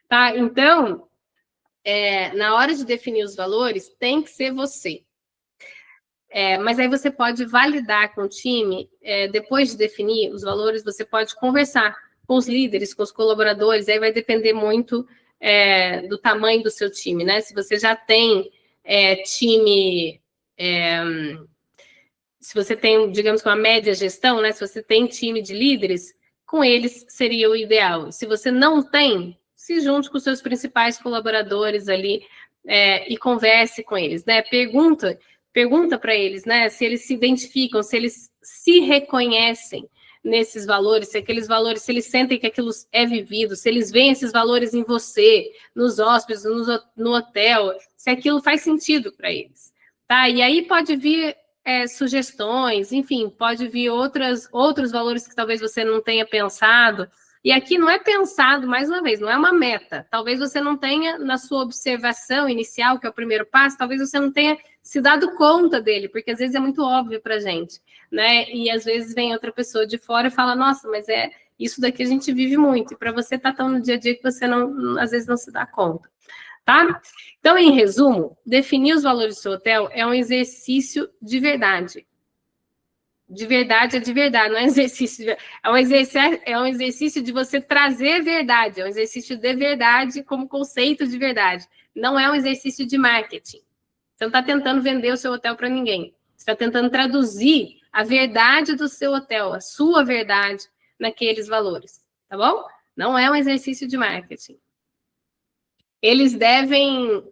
[SPEAKER 1] Tá? Então, na hora de definir os valores, tem que ser você. Mas aí você pode validar com o time, depois de definir os valores, você pode conversar com os líderes, com os colaboradores, aí vai depender muito do tamanho do seu time, né? Se você já tem time, se você tem, digamos, uma média gestão, né? Se você tem time de líderes, com eles seria o ideal. Se você não tem, se junte com os seus principais colaboradores ali e converse com eles, né? Pergunta para eles, né, se eles se identificam, se eles se reconhecem nesses valores, se aqueles valores, se eles sentem que aquilo é vivido, se eles veem esses valores em você, nos hóspedes, no hotel, se aquilo faz sentido para eles, tá? E aí pode vir sugestões, enfim, pode vir outros valores que talvez você não tenha pensado. E aqui não é pensado, mais uma vez, não é uma meta. Talvez você não tenha, na sua observação inicial, que é o primeiro passo, talvez você não tenha se dado conta dele, porque às vezes é muito óbvio para a gente, né? E às vezes vem outra pessoa de fora e fala, nossa, mas isso daqui a gente vive muito, e para você tá tão no dia a dia que você às vezes não se dá conta, tá? Então, em resumo, definir os valores do seu hotel é um exercício de verdade. De verdade, não é exercício. É um exercício de você trazer verdade, é um exercício de verdade como conceito de verdade. Não é um exercício de marketing. Você não está tentando vender o seu hotel para ninguém. Você está tentando traduzir a verdade do seu hotel, a sua verdade naqueles valores, tá bom? Não é um exercício de marketing. Eles devem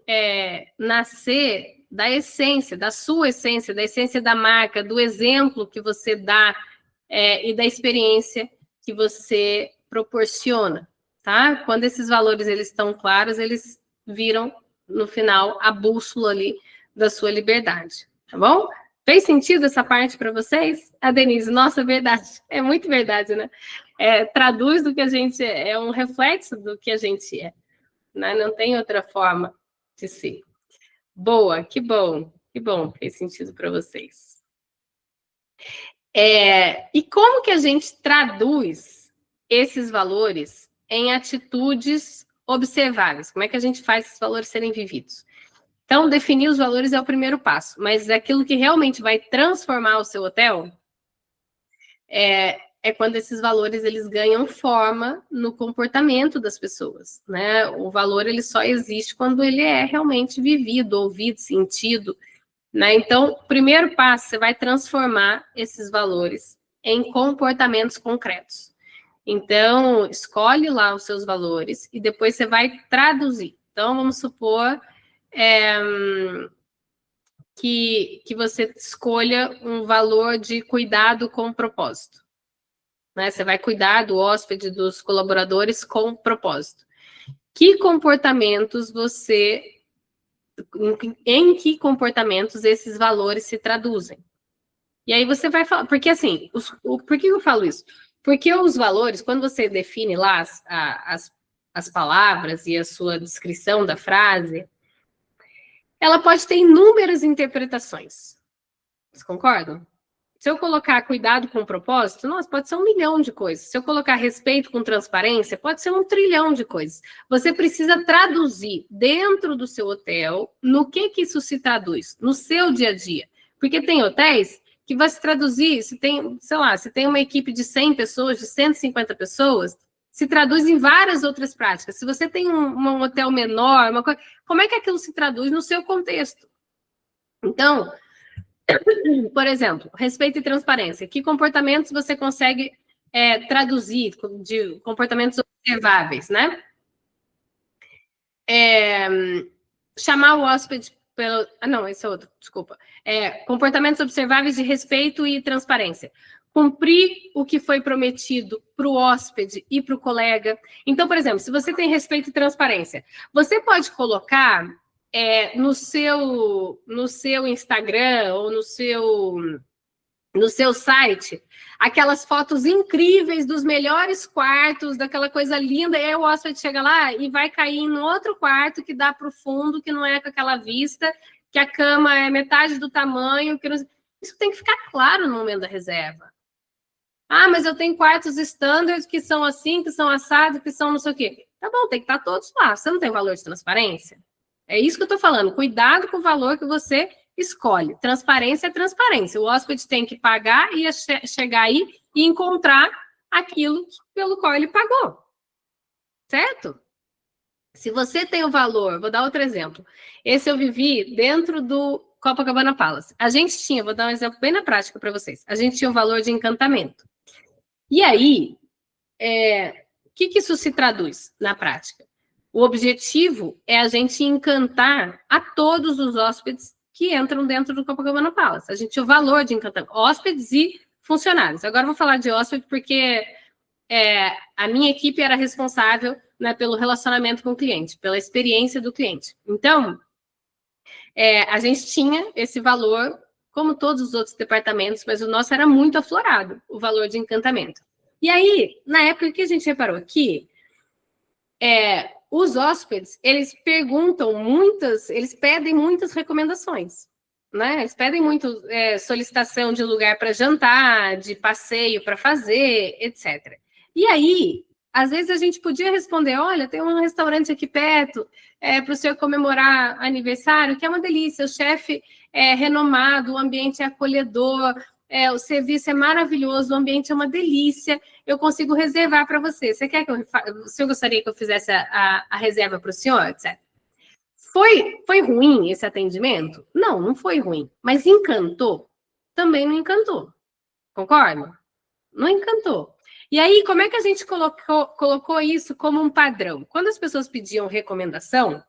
[SPEAKER 1] nascer da essência, da sua essência, da essência da marca, do exemplo que você dá e da experiência que você proporciona, tá? Quando esses valores eles estão claros, eles viram, no final, a bússola ali da sua liberdade, tá bom? Fez sentido essa parte para vocês? A Denise, nossa, verdade. É muito verdade, né? Traduz do que a gente é um reflexo do que a gente é, né? Não tem outra forma de ser. Boa, que bom, fez sentido para vocês. E como que a gente traduz esses valores em atitudes observáveis? Como é que a gente faz esses valores serem vividos? Então, definir os valores é o primeiro passo, mas aquilo que realmente vai transformar o seu hotel é quando esses valores eles ganham forma no comportamento das pessoas, né? O valor ele só existe quando ele é realmente vivido, ouvido, sentido, né? Então, o primeiro passo, você vai transformar esses valores em comportamentos concretos. Então, escolhe lá os seus valores e depois você vai traduzir. Então, vamos supor que você escolha um valor de cuidado com propósito. Né? Você vai cuidar do hóspede, dos colaboradores com propósito. Que comportamentos em que comportamentos esses valores se traduzem? E aí você vai falar, porque assim, por que eu falo isso? Porque os valores, quando você define lá as palavras e a sua descrição da frase, ela pode ter inúmeras interpretações. Vocês concordam? Se eu colocar cuidado com propósito, nossa, pode ser 1 milhão de coisas. Se eu colocar respeito com transparência, pode ser 1 trilhão de coisas. Você precisa traduzir dentro do seu hotel no que isso se traduz, no seu dia a dia. Porque tem hotéis que vai se traduzir, se tem, sei lá, se tem uma equipe de 100 pessoas, de 150 pessoas, se traduz em várias outras práticas. Se você tem um hotel menor, como é que aquilo se traduz no seu contexto? Então, por exemplo, respeito e transparência. Que comportamentos você consegue traduzir de comportamentos observáveis, né? Chamar o hóspede pelo... não, esse é outro, desculpa. Comportamentos observáveis de respeito e transparência. Cumprir o que foi prometido para o hóspede e para o colega. Então, por exemplo, se você tem respeito e transparência, você pode colocar no seu Instagram ou no seu site aquelas fotos incríveis dos melhores quartos, daquela coisa linda, e aí o hóspede chega lá e vai cair em outro quarto que dá para o fundo, que não é com aquela vista, que a cama é metade do tamanho. Isso tem que ficar claro no momento da reserva. Ah, mas eu tenho quartos standard que são assim, que são assados, que são não sei o quê. Tá bom, tem que estar todos lá. Você não tem valor de transparência? É isso que eu estou falando. Cuidado com o valor que você escolhe. Transparência é transparência. O hóspede tem que pagar e chegar aí e encontrar aquilo pelo qual ele pagou. Certo? Se você tem o valor, vou dar outro exemplo. Esse eu vivi dentro do Copacabana Palace. A gente tinha, vou dar um exemplo bem na prática para vocês. A gente tinha o valor de encantamento. E aí, o que isso se traduz na prática? O objetivo é a gente encantar a todos os hóspedes que entram dentro do Copacabana Palace. A gente tinha o valor de encantar hóspedes e funcionários. Agora eu vou falar de hóspede porque a minha equipe era responsável, né, pelo relacionamento com o cliente, pela experiência do cliente. Então, a gente tinha esse valor como todos os outros departamentos, mas o nosso era muito aflorado, o valor de encantamento. E aí, na época que a gente reparou aqui, os hóspedes, eles pedem muitas recomendações, né? Eles pedem muito solicitação de lugar para jantar, de passeio para fazer, etc. E aí, às vezes a gente podia responder, olha, tem um restaurante aqui perto para o senhor comemorar aniversário, que é uma delícia, o chefe é renomado, o ambiente é acolhedor, o serviço é maravilhoso, o ambiente é uma delícia, eu consigo reservar para você. O senhor gostaria que eu fizesse a reserva para o senhor, etc. Foi ruim esse atendimento? Não, não foi ruim. Mas encantou? Também não encantou. Concorda? Não encantou. E aí, como é que a gente colocou isso como um padrão? Quando as pessoas pediam recomendação,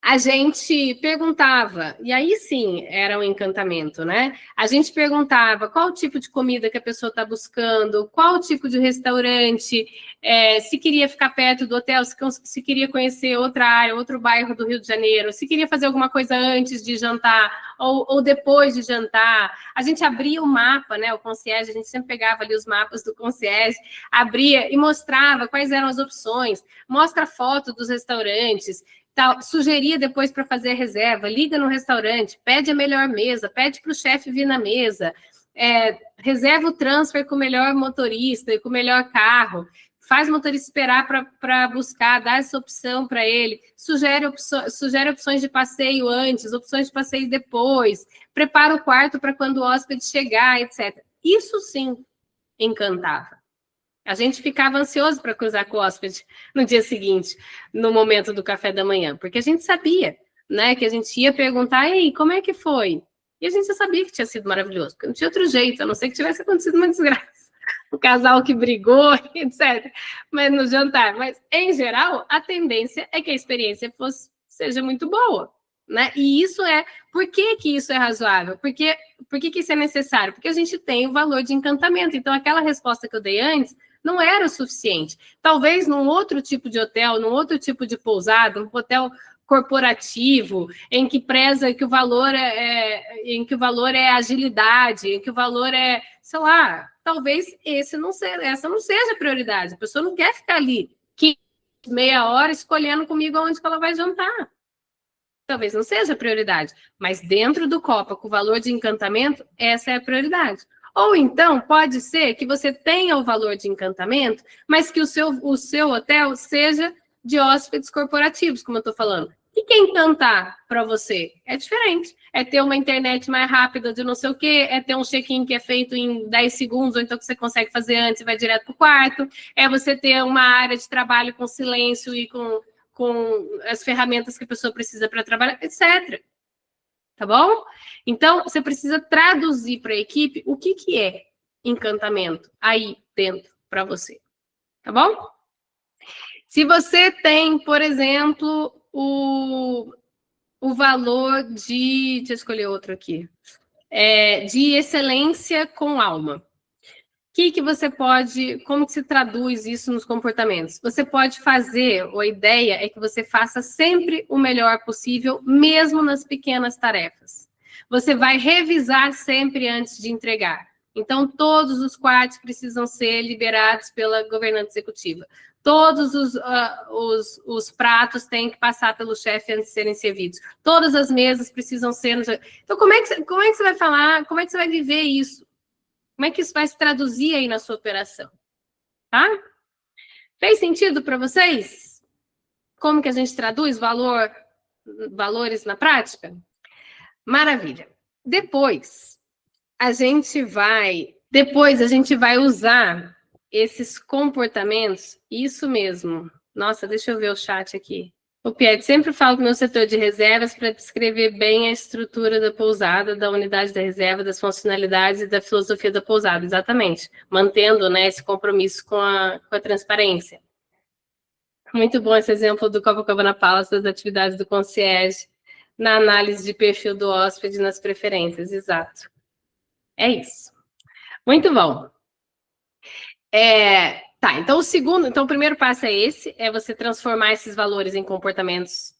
[SPEAKER 1] a gente perguntava, e aí sim era um encantamento, né? A gente perguntava qual tipo de comida que a pessoa está buscando, qual tipo de restaurante, se queria ficar perto do hotel, se queria conhecer outra área, outro bairro do Rio de Janeiro, se queria fazer alguma coisa antes de jantar ou depois de jantar. A gente abria o mapa, né? O concierge, a gente sempre pegava ali os mapas do concierge, abria e mostrava quais eram as opções, mostra foto dos restaurantes, sugeria depois para fazer a reserva, liga no restaurante, pede a melhor mesa, pede para o chefe vir na mesa, reserva o transfer com o melhor motorista e com o melhor carro, faz o motorista esperar para buscar, dá essa opção para ele, sugere opções de passeio antes, opções de passeio depois, prepara o quarto para quando o hóspede chegar, etc. Isso sim encantava. A gente ficava ansioso para cruzar com o hóspede no dia seguinte, no momento do café da manhã, porque a gente sabia, né, que a gente ia perguntar, ei, como é que foi? E a gente já sabia que tinha sido maravilhoso, porque não tinha outro jeito, a não ser que tivesse acontecido uma desgraça. O casal que brigou, etc. Mas no jantar. Mas, em geral, a tendência é que a experiência seja muito boa, né? E isso por que isso é razoável? Por que isso é necessário? Porque a gente tem o valor de encantamento. Então, aquela resposta que eu dei antes não era o suficiente. Talvez num outro tipo de hotel, num outro tipo de pousada, um hotel corporativo, em que preza que o valor é agilidade, em que o valor é, sei lá, talvez essa não seja a prioridade. A pessoa não quer ficar ali meia hora escolhendo comigo onde que ela vai jantar. Talvez não seja a prioridade, mas dentro do Copa, com o valor de encantamento, essa é a prioridade. Ou então, pode ser que você tenha o valor de encantamento, mas que o seu hotel seja de hóspedes corporativos, como eu estou falando. O que é encantar para você? É diferente. É ter uma internet mais rápida de não sei o quê, é ter um check-in que é feito em 10 segundos, ou então que você consegue fazer antes e vai direto para o quarto, é você ter uma área de trabalho com silêncio e com as ferramentas que a pessoa precisa para trabalhar, etc. Tá bom? Então, você precisa traduzir para a equipe o que é encantamento aí dentro para você. Tá bom? Se você tem, por exemplo, o valor de... Deixa eu escolher outro aqui. De excelência com alma. Que você pode... Como que se traduz isso nos comportamentos? Você pode fazer, ou a ideia é que você faça sempre o melhor possível, mesmo nas pequenas tarefas. Você vai revisar sempre antes de entregar. Então, todos os quartos precisam ser liberados pela governante executiva. Todos os pratos têm que passar pelo chefe antes de serem servidos. Todas as mesas precisam ser... Então, como é que você vai falar? Como é que você vai viver isso? Como é que isso vai se traduzir aí na sua operação? Tá? Fez sentido para vocês? Como que a gente traduz valores na prática? Maravilha. Depois a gente vai usar esses comportamentos, isso mesmo. Nossa, deixa eu ver o chat aqui. O Pierre sempre fala com o meu setor de reservas para descrever bem a estrutura da pousada, da unidade da reserva, das funcionalidades e da filosofia da pousada, exatamente. Mantendo, né, esse compromisso com a transparência. Muito bom esse exemplo do Copacabana Palace, das atividades do concierge, na análise de perfil do hóspede nas preferências, exato. É isso. Muito bom. Tá, então o primeiro passo é esse, é você transformar esses valores em comportamentos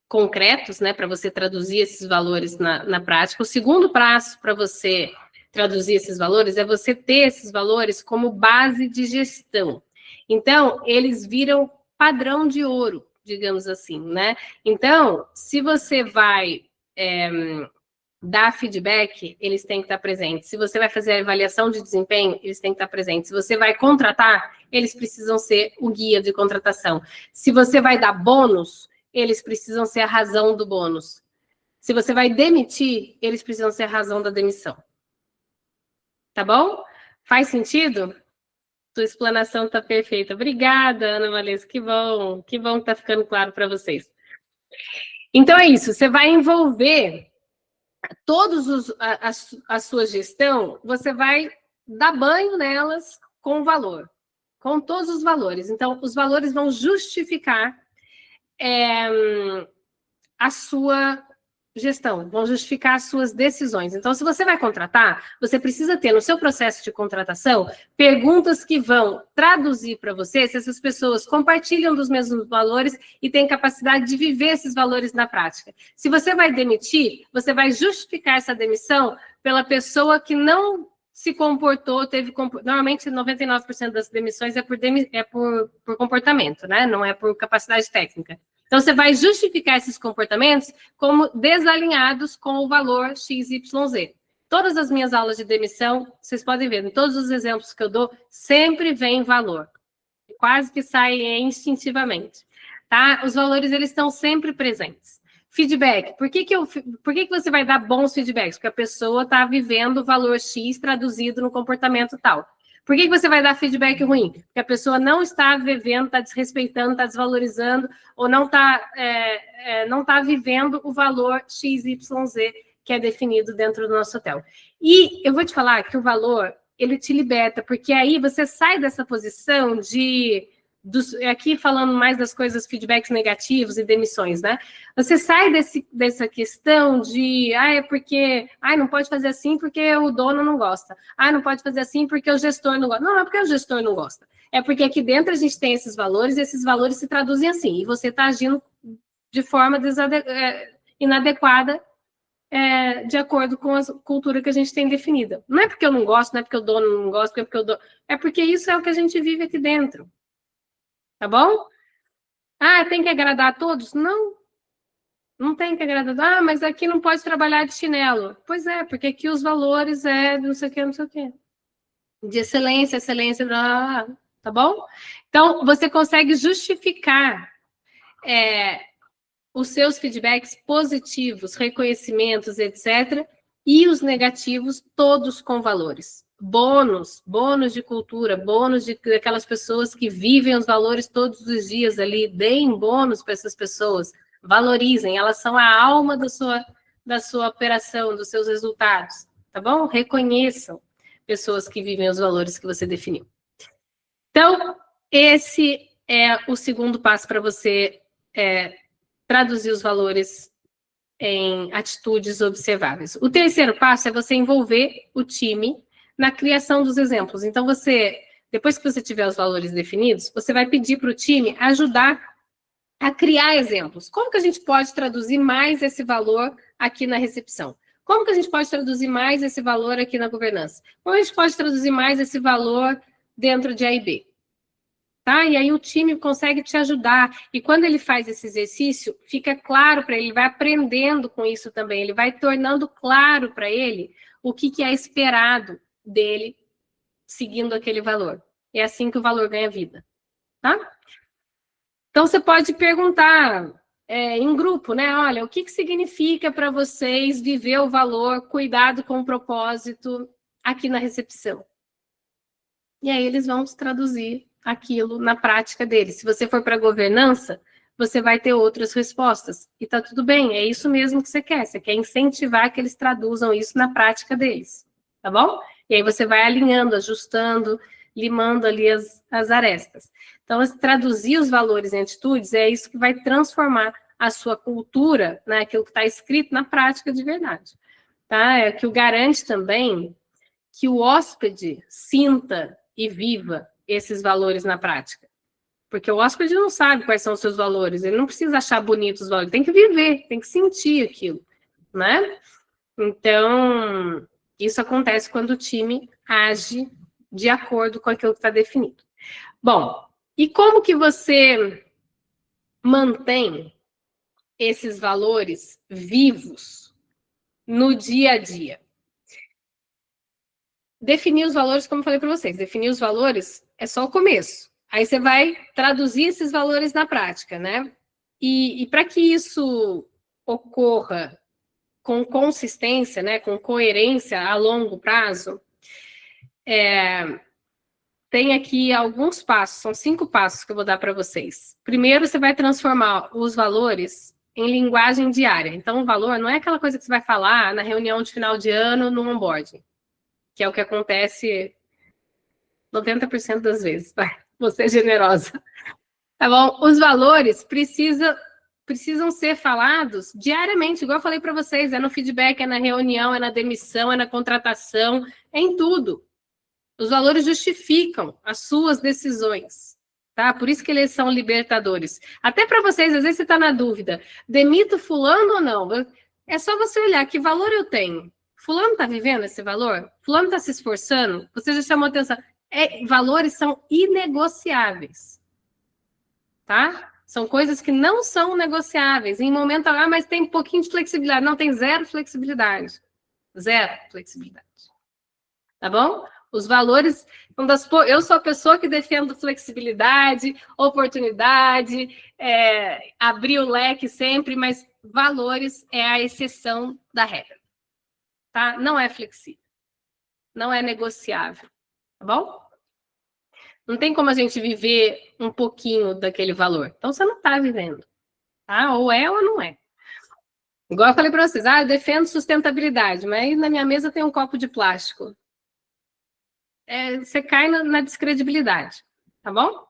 [SPEAKER 1] concretos, né, para você traduzir esses valores na prática. O segundo passo para você traduzir esses valores é você ter esses valores como base de gestão. Então, eles viram padrão de ouro, digamos assim, né? Então, se você vai dar feedback, eles têm que estar presentes. Se você vai fazer a avaliação de desempenho, eles têm que estar presentes. Se você vai contratar, eles precisam ser o guia de contratação. Se você vai dar bônus, eles precisam ser a razão do bônus. Se você vai demitir, eles precisam ser a razão da demissão. Tá bom? Faz sentido? Sua explanação está perfeita. Obrigada, Ana Valesca. Que bom que está ficando claro para vocês. Então é isso, você vai envolver a sua gestão, você vai dar banho nelas com valor, com todos os valores. Então, os valores vão justificar a sua gestão, vão justificar as suas decisões. Então, se você vai contratar, você precisa ter no seu processo de contratação perguntas que vão traduzir para você se essas pessoas compartilham dos mesmos valores e têm capacidade de viver esses valores na prática. Se você vai demitir, você vai justificar essa demissão pela pessoa que não se comportou, normalmente 99% das demissões é por comportamento, né? Não é por capacidade técnica. Então, você vai justificar esses comportamentos como desalinhados com o valor XYZ. Todas as minhas aulas de demissão, vocês podem ver, em todos os exemplos que eu dou, sempre vem valor. Quase que sai instintivamente. Tá? Os valores, eles estão sempre presentes. Feedback. Por que você vai dar bons feedbacks? Porque a pessoa está vivendo o valor X traduzido no comportamento tal. Por que você vai dar feedback ruim? Porque a pessoa não está vivendo, está desrespeitando, está desvalorizando, ou não está vivendo o valor XYZ que é definido dentro do nosso hotel. E eu vou te falar que o valor, ele te liberta, porque aí você sai dessa posição aqui falando mais das coisas, feedbacks negativos e demissões, né? Você sai dessa questão de, não pode fazer assim porque o dono não gosta. Não pode fazer assim porque o gestor não gosta. Não é porque o gestor não gosta. É porque aqui dentro a gente tem esses valores e esses valores se traduzem assim. E você está agindo de forma inadequada de acordo com a cultura que a gente tem definida. Não é porque eu não gosto, não é porque o dono não gosta, é porque isso é o que a gente vive aqui dentro. Tá bom? Tem que agradar a todos? Não tem que agradar. Mas aqui não pode trabalhar de chinelo. Pois é, porque aqui os valores não sei o quê. De excelência, tá bom? Então, você consegue justificar os seus feedbacks positivos, reconhecimentos, etc., e os negativos, todos com valores. Bônus de cultura, bônus daquelas pessoas que vivem os valores todos os dias ali, deem bônus para essas pessoas, valorizem, elas são a alma da sua operação, dos seus resultados, tá bom? Reconheçam pessoas que vivem os valores que você definiu. Então, esse é o segundo passo para você traduzir os valores em atitudes observáveis. O terceiro passo é você envolver o time na criação dos exemplos. Então, depois que você tiver os valores definidos, você vai pedir para o time ajudar a criar exemplos. Como que a gente pode traduzir mais esse valor aqui na recepção? Como que a gente pode traduzir mais esse valor aqui na governança? Como a gente pode traduzir mais esse valor dentro de A e B? Tá? E aí o time consegue te ajudar. E quando ele faz esse exercício, fica claro para ele, ele vai aprendendo com isso também, ele vai tornando claro para ele o que é esperado dele seguindo aquele valor. É assim que o valor ganha vida. Tá? Então, você pode perguntar em grupo, né? Olha, o que significa para vocês viver o valor cuidado com o propósito aqui na recepção? E aí eles vão traduzir aquilo na prática deles. Se você for para a governança, você vai ter outras respostas. E tá tudo bem, é isso mesmo que você quer. Você quer incentivar que eles traduzam isso na prática deles. Tá bom? E aí você vai alinhando, ajustando, limando ali as arestas. Então, traduzir os valores em atitudes é isso que vai transformar a sua cultura, né, aquilo que está escrito na prática de verdade. Tá? É que o garante também que o hóspede sinta e viva esses valores na prática. Porque o hóspede não sabe quais são os seus valores, ele não precisa achar bonitos os valores, tem que viver, tem que sentir aquilo, né? Então, isso acontece quando o time age de acordo com aquilo que está definido. Bom, e como que você mantém esses valores vivos no dia a dia? Definir os valores, como eu falei para vocês, definir os valores é só o começo. Aí você vai traduzir esses valores na prática, né? E para que isso ocorra com consistência, né, com coerência a longo prazo, tem aqui alguns passos, são 5 passos que eu vou dar para vocês. Primeiro, você vai transformar os valores em linguagem diária. Então, o valor não é aquela coisa que você vai falar na reunião de final de ano no onboarding, que é o que acontece 90% das vezes. Vai, vou ser generosa. Tá bom? Os valores precisam ser falados diariamente, igual eu falei para vocês, é no feedback, é na reunião, é na demissão, é na contratação, é em tudo. Os valores justificam as suas decisões, tá? Por isso que eles são libertadores. Até para vocês, às vezes você está na dúvida, demito fulano ou não? É só você olhar que valor eu tenho. Fulano está vivendo esse valor? Fulano está se esforçando? Você já chamou atenção? Valores são inegociáveis, tá? São coisas que não são negociáveis. Em momento, mas tem um pouquinho de flexibilidade. Não, tem zero flexibilidade. Zero flexibilidade. Tá bom? Os valores... Eu sou a pessoa que defendo flexibilidade, oportunidade, abrir o leque sempre, mas valores é a exceção da regra. Tá? Não é flexível. Não é negociável. Tá bom? Não tem como a gente viver um pouquinho daquele valor. Então, você não está vivendo. Tá? Ou é ou não é. Igual eu falei para vocês, eu defendo sustentabilidade, mas aí na minha mesa tem um copo de plástico. Você cai na descredibilidade, tá bom?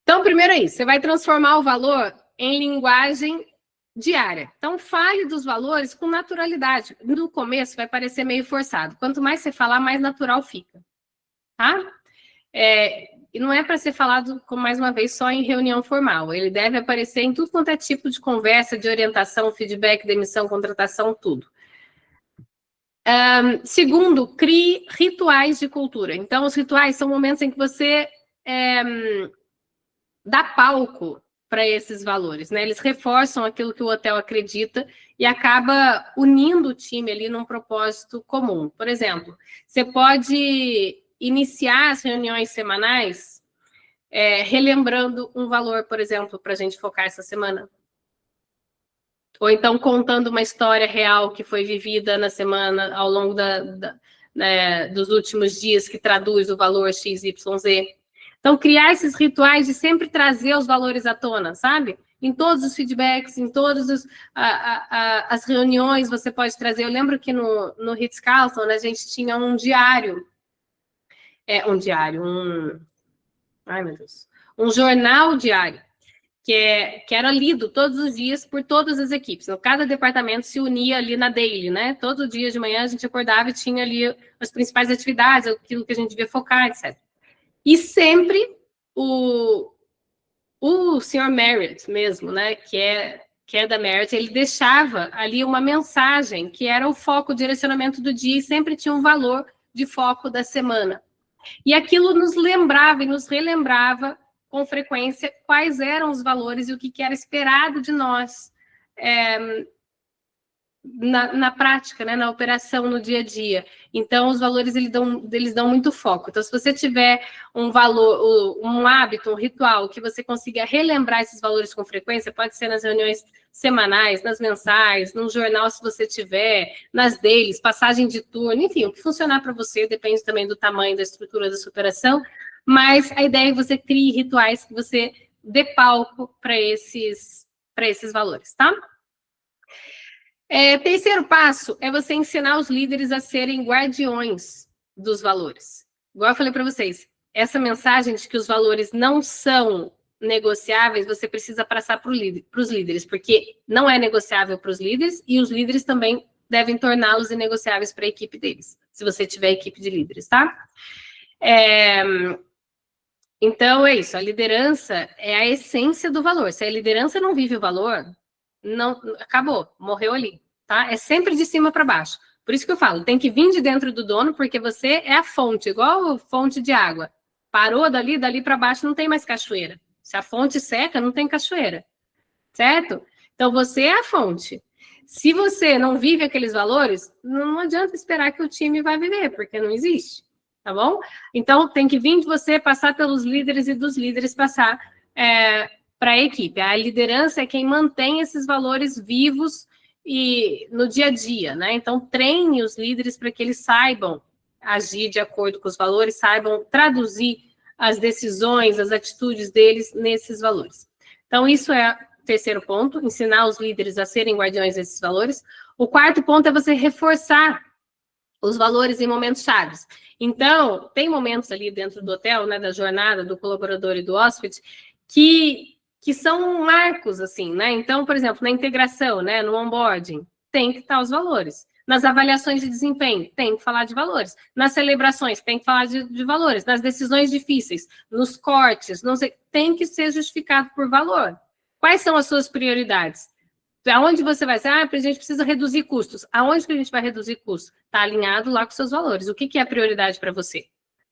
[SPEAKER 1] Então, primeiro é isso, você vai transformar o valor em linguagem diária. Então, fale dos valores com naturalidade. No começo vai parecer meio forçado. Quanto mais você falar, mais natural fica. Tá? E não é para ser falado, como mais uma vez, só em reunião formal. Ele deve aparecer em tudo quanto é tipo de conversa, de orientação, feedback, demissão, contratação, tudo. Segundo, crie rituais de cultura. Então, os rituais são momentos em que você dá palco para esses valores, né? Eles reforçam aquilo que o hotel acredita e acaba unindo o time ali num propósito comum. Por exemplo, você pode iniciar as reuniões semanais relembrando um valor, por exemplo, para a gente focar essa semana. Ou então contando uma história real que foi vivida na semana, ao longo dos últimos dias, que traduz o valor XYZ. Então, criar esses rituais de sempre trazer os valores à tona, sabe? Em todos os feedbacks, em todas as reuniões, você pode trazer. Eu lembro que no Ritz-Carlton, né, a gente tinha um diário. Ai, meu Deus. Um jornal diário. Que era lido todos os dias por todas as equipes. Então, cada departamento se unia ali na daily, né? Todo dia de manhã a gente acordava e tinha ali as principais atividades, aquilo que a gente devia focar, etc. E sempre o Sr. Marriott mesmo, né? Que é da Marriott, ele deixava ali uma mensagem que era o foco, o direcionamento do dia e sempre tinha um valor de foco da semana. E aquilo nos lembrava e nos relembrava com frequência quais eram os valores e o que era esperado de nós na prática, né, na operação, no dia a dia. Então, os valores eles dão muito foco. Então, se você tiver um valor, um hábito, um ritual, que você consiga relembrar esses valores com frequência, pode ser nas reuniões semanais, nas mensais, num jornal, se você tiver, nas dailies, passagem de turno, enfim, o que funcionar para você, depende também do tamanho, da estrutura da sua operação, mas a ideia é que você crie rituais, que você dê palco para esses valores, tá? Terceiro passo é você ensinar os líderes a serem guardiões dos valores. Igual eu falei para vocês, essa mensagem de que os valores não são negociáveis, você precisa passar para os líderes, porque não é negociável para os líderes e os líderes também devem torná-los inegociáveis para a equipe deles, se você tiver equipe de líderes, tá? Então, é isso. A liderança é a essência do valor. Se a liderança não vive o valor, não, acabou, morreu ali, tá? É sempre de cima para baixo. Por isso que eu falo, tem que vir de dentro do dono, porque você é a fonte, igual a fonte de água. Parou dali para baixo não tem mais cachoeira. Se a fonte seca, não tem cachoeira, certo? Então, você é a fonte. Se você não vive aqueles valores, não adianta esperar que o time vai viver, porque não existe, tá bom? Então, tem que vir de você, passar pelos líderes e dos líderes passar para a equipe. A liderança é quem mantém esses valores vivos e no dia a dia, né? Então, treine os líderes para que eles saibam agir de acordo com os valores, saibam traduzir as decisões, as atitudes deles nesses valores. Então, isso é o terceiro ponto, ensinar os líderes a serem guardiões desses valores. O quarto ponto é você reforçar os valores em momentos chaves. Então, tem momentos ali dentro do hotel, né, da jornada do colaborador e do hóspede, que são marcos, assim, né? Então, por exemplo, na integração, né, no onboarding, tem que estar os valores. Nas avaliações de desempenho, tem que falar de valores. Nas celebrações, tem que falar de valores. Nas decisões difíceis, nos cortes, não sei, tem que ser justificado por valor. Quais são as suas prioridades? Aonde você vai dizer, a gente precisa reduzir custos. Aonde que a gente vai reduzir custos? Está alinhado lá com seus valores. O que é a prioridade para você?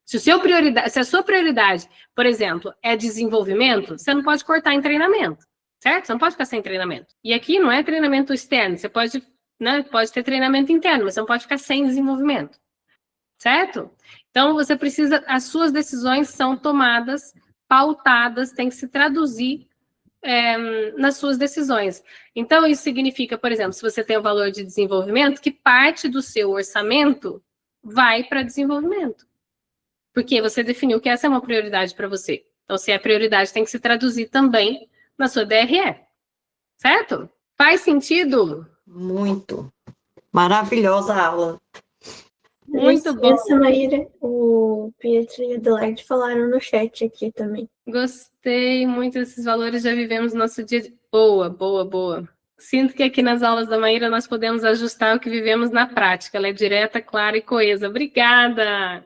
[SPEAKER 1] Se a sua prioridade, por exemplo, é desenvolvimento, você não pode cortar em treinamento, certo? Você não pode ficar sem treinamento. E aqui não é treinamento externo, você pode, né, pode ter treinamento interno, mas você não pode ficar sem desenvolvimento, certo? Então, você precisa, as suas decisões são tomadas, pautadas, tem que se traduzir nas suas decisões. Então, isso significa, por exemplo, se você tem o valor de desenvolvimento, que parte do seu orçamento vai para desenvolvimento. Porque você definiu que essa é uma prioridade para você. Então, se é prioridade, tem que se traduzir também na sua DRE. Certo? Faz sentido?
[SPEAKER 2] Muito. Maravilhosa a aula.
[SPEAKER 1] Muito bom.
[SPEAKER 3] Essa Maíra, o Pietro e a Adelaide falaram no chat aqui também.
[SPEAKER 1] Gostei muito desses valores, já vivemos nosso dia. Boa, boa, boa. Sinto que aqui nas aulas da Maíra nós podemos ajustar o que vivemos na prática. Ela é direta, clara e coesa. Obrigada!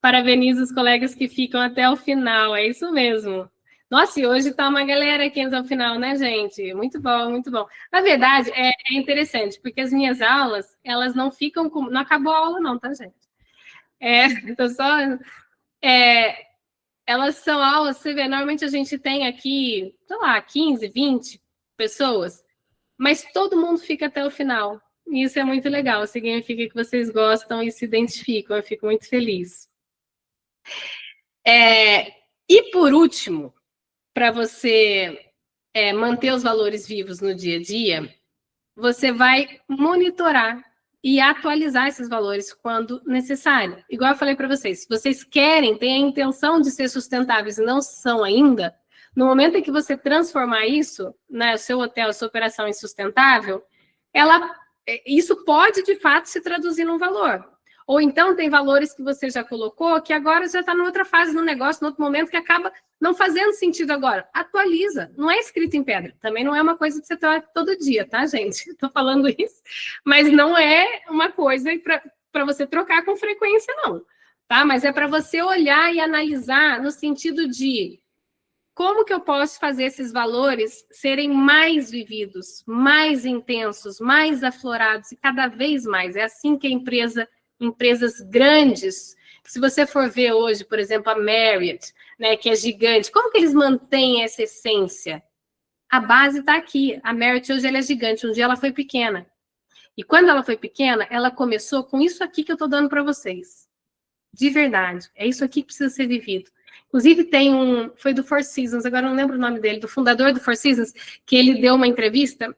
[SPEAKER 1] Parabenizo os colegas que ficam até o final, é isso mesmo. Nossa, e hoje tá uma galera aqui até o final, né, gente? Muito bom, muito bom. Na verdade, é interessante, porque as minhas aulas, elas não ficam com... Não acabou a aula não, tá, gente? Tô só... elas são aulas, você vê, normalmente a gente tem aqui, sei lá, 15, 20 pessoas, mas todo mundo fica até o final. E isso é muito legal, significa que vocês gostam e se identificam, eu fico muito feliz. E por último, para você manter os valores vivos no dia a dia, você vai monitorar e atualizar esses valores quando necessário. Igual eu falei para vocês, se vocês querem, têm a intenção de ser sustentáveis e não são ainda, no momento em que você transformar isso, né, o seu hotel, a sua operação em sustentável, isso pode, de fato, se traduzir num valor. Ou então tem valores que você já colocou que agora já está em outra fase no negócio, em outro momento, que acaba não fazendo sentido agora. Atualiza. Não é escrito em pedra. Também não é uma coisa que você troca todo dia, tá, gente? Estou falando isso. Mas não é uma coisa para você trocar com frequência, não. Tá? Mas é para você olhar e analisar no sentido de como que eu posso fazer esses valores serem mais vividos, mais intensos, mais aflorados e cada vez mais. É assim que a empresas grandes, se você for ver hoje, por exemplo, a Marriott, né, que é gigante, como que eles mantêm essa essência? A base está aqui. A Marriott hoje ela é gigante, um dia ela foi pequena. E quando ela foi pequena, ela começou com isso aqui que eu estou dando para vocês. De verdade. É isso aqui que precisa ser vivido. Inclusive foi do Four Seasons, agora eu não lembro o nome dele, do fundador do Four Seasons, que ele deu uma entrevista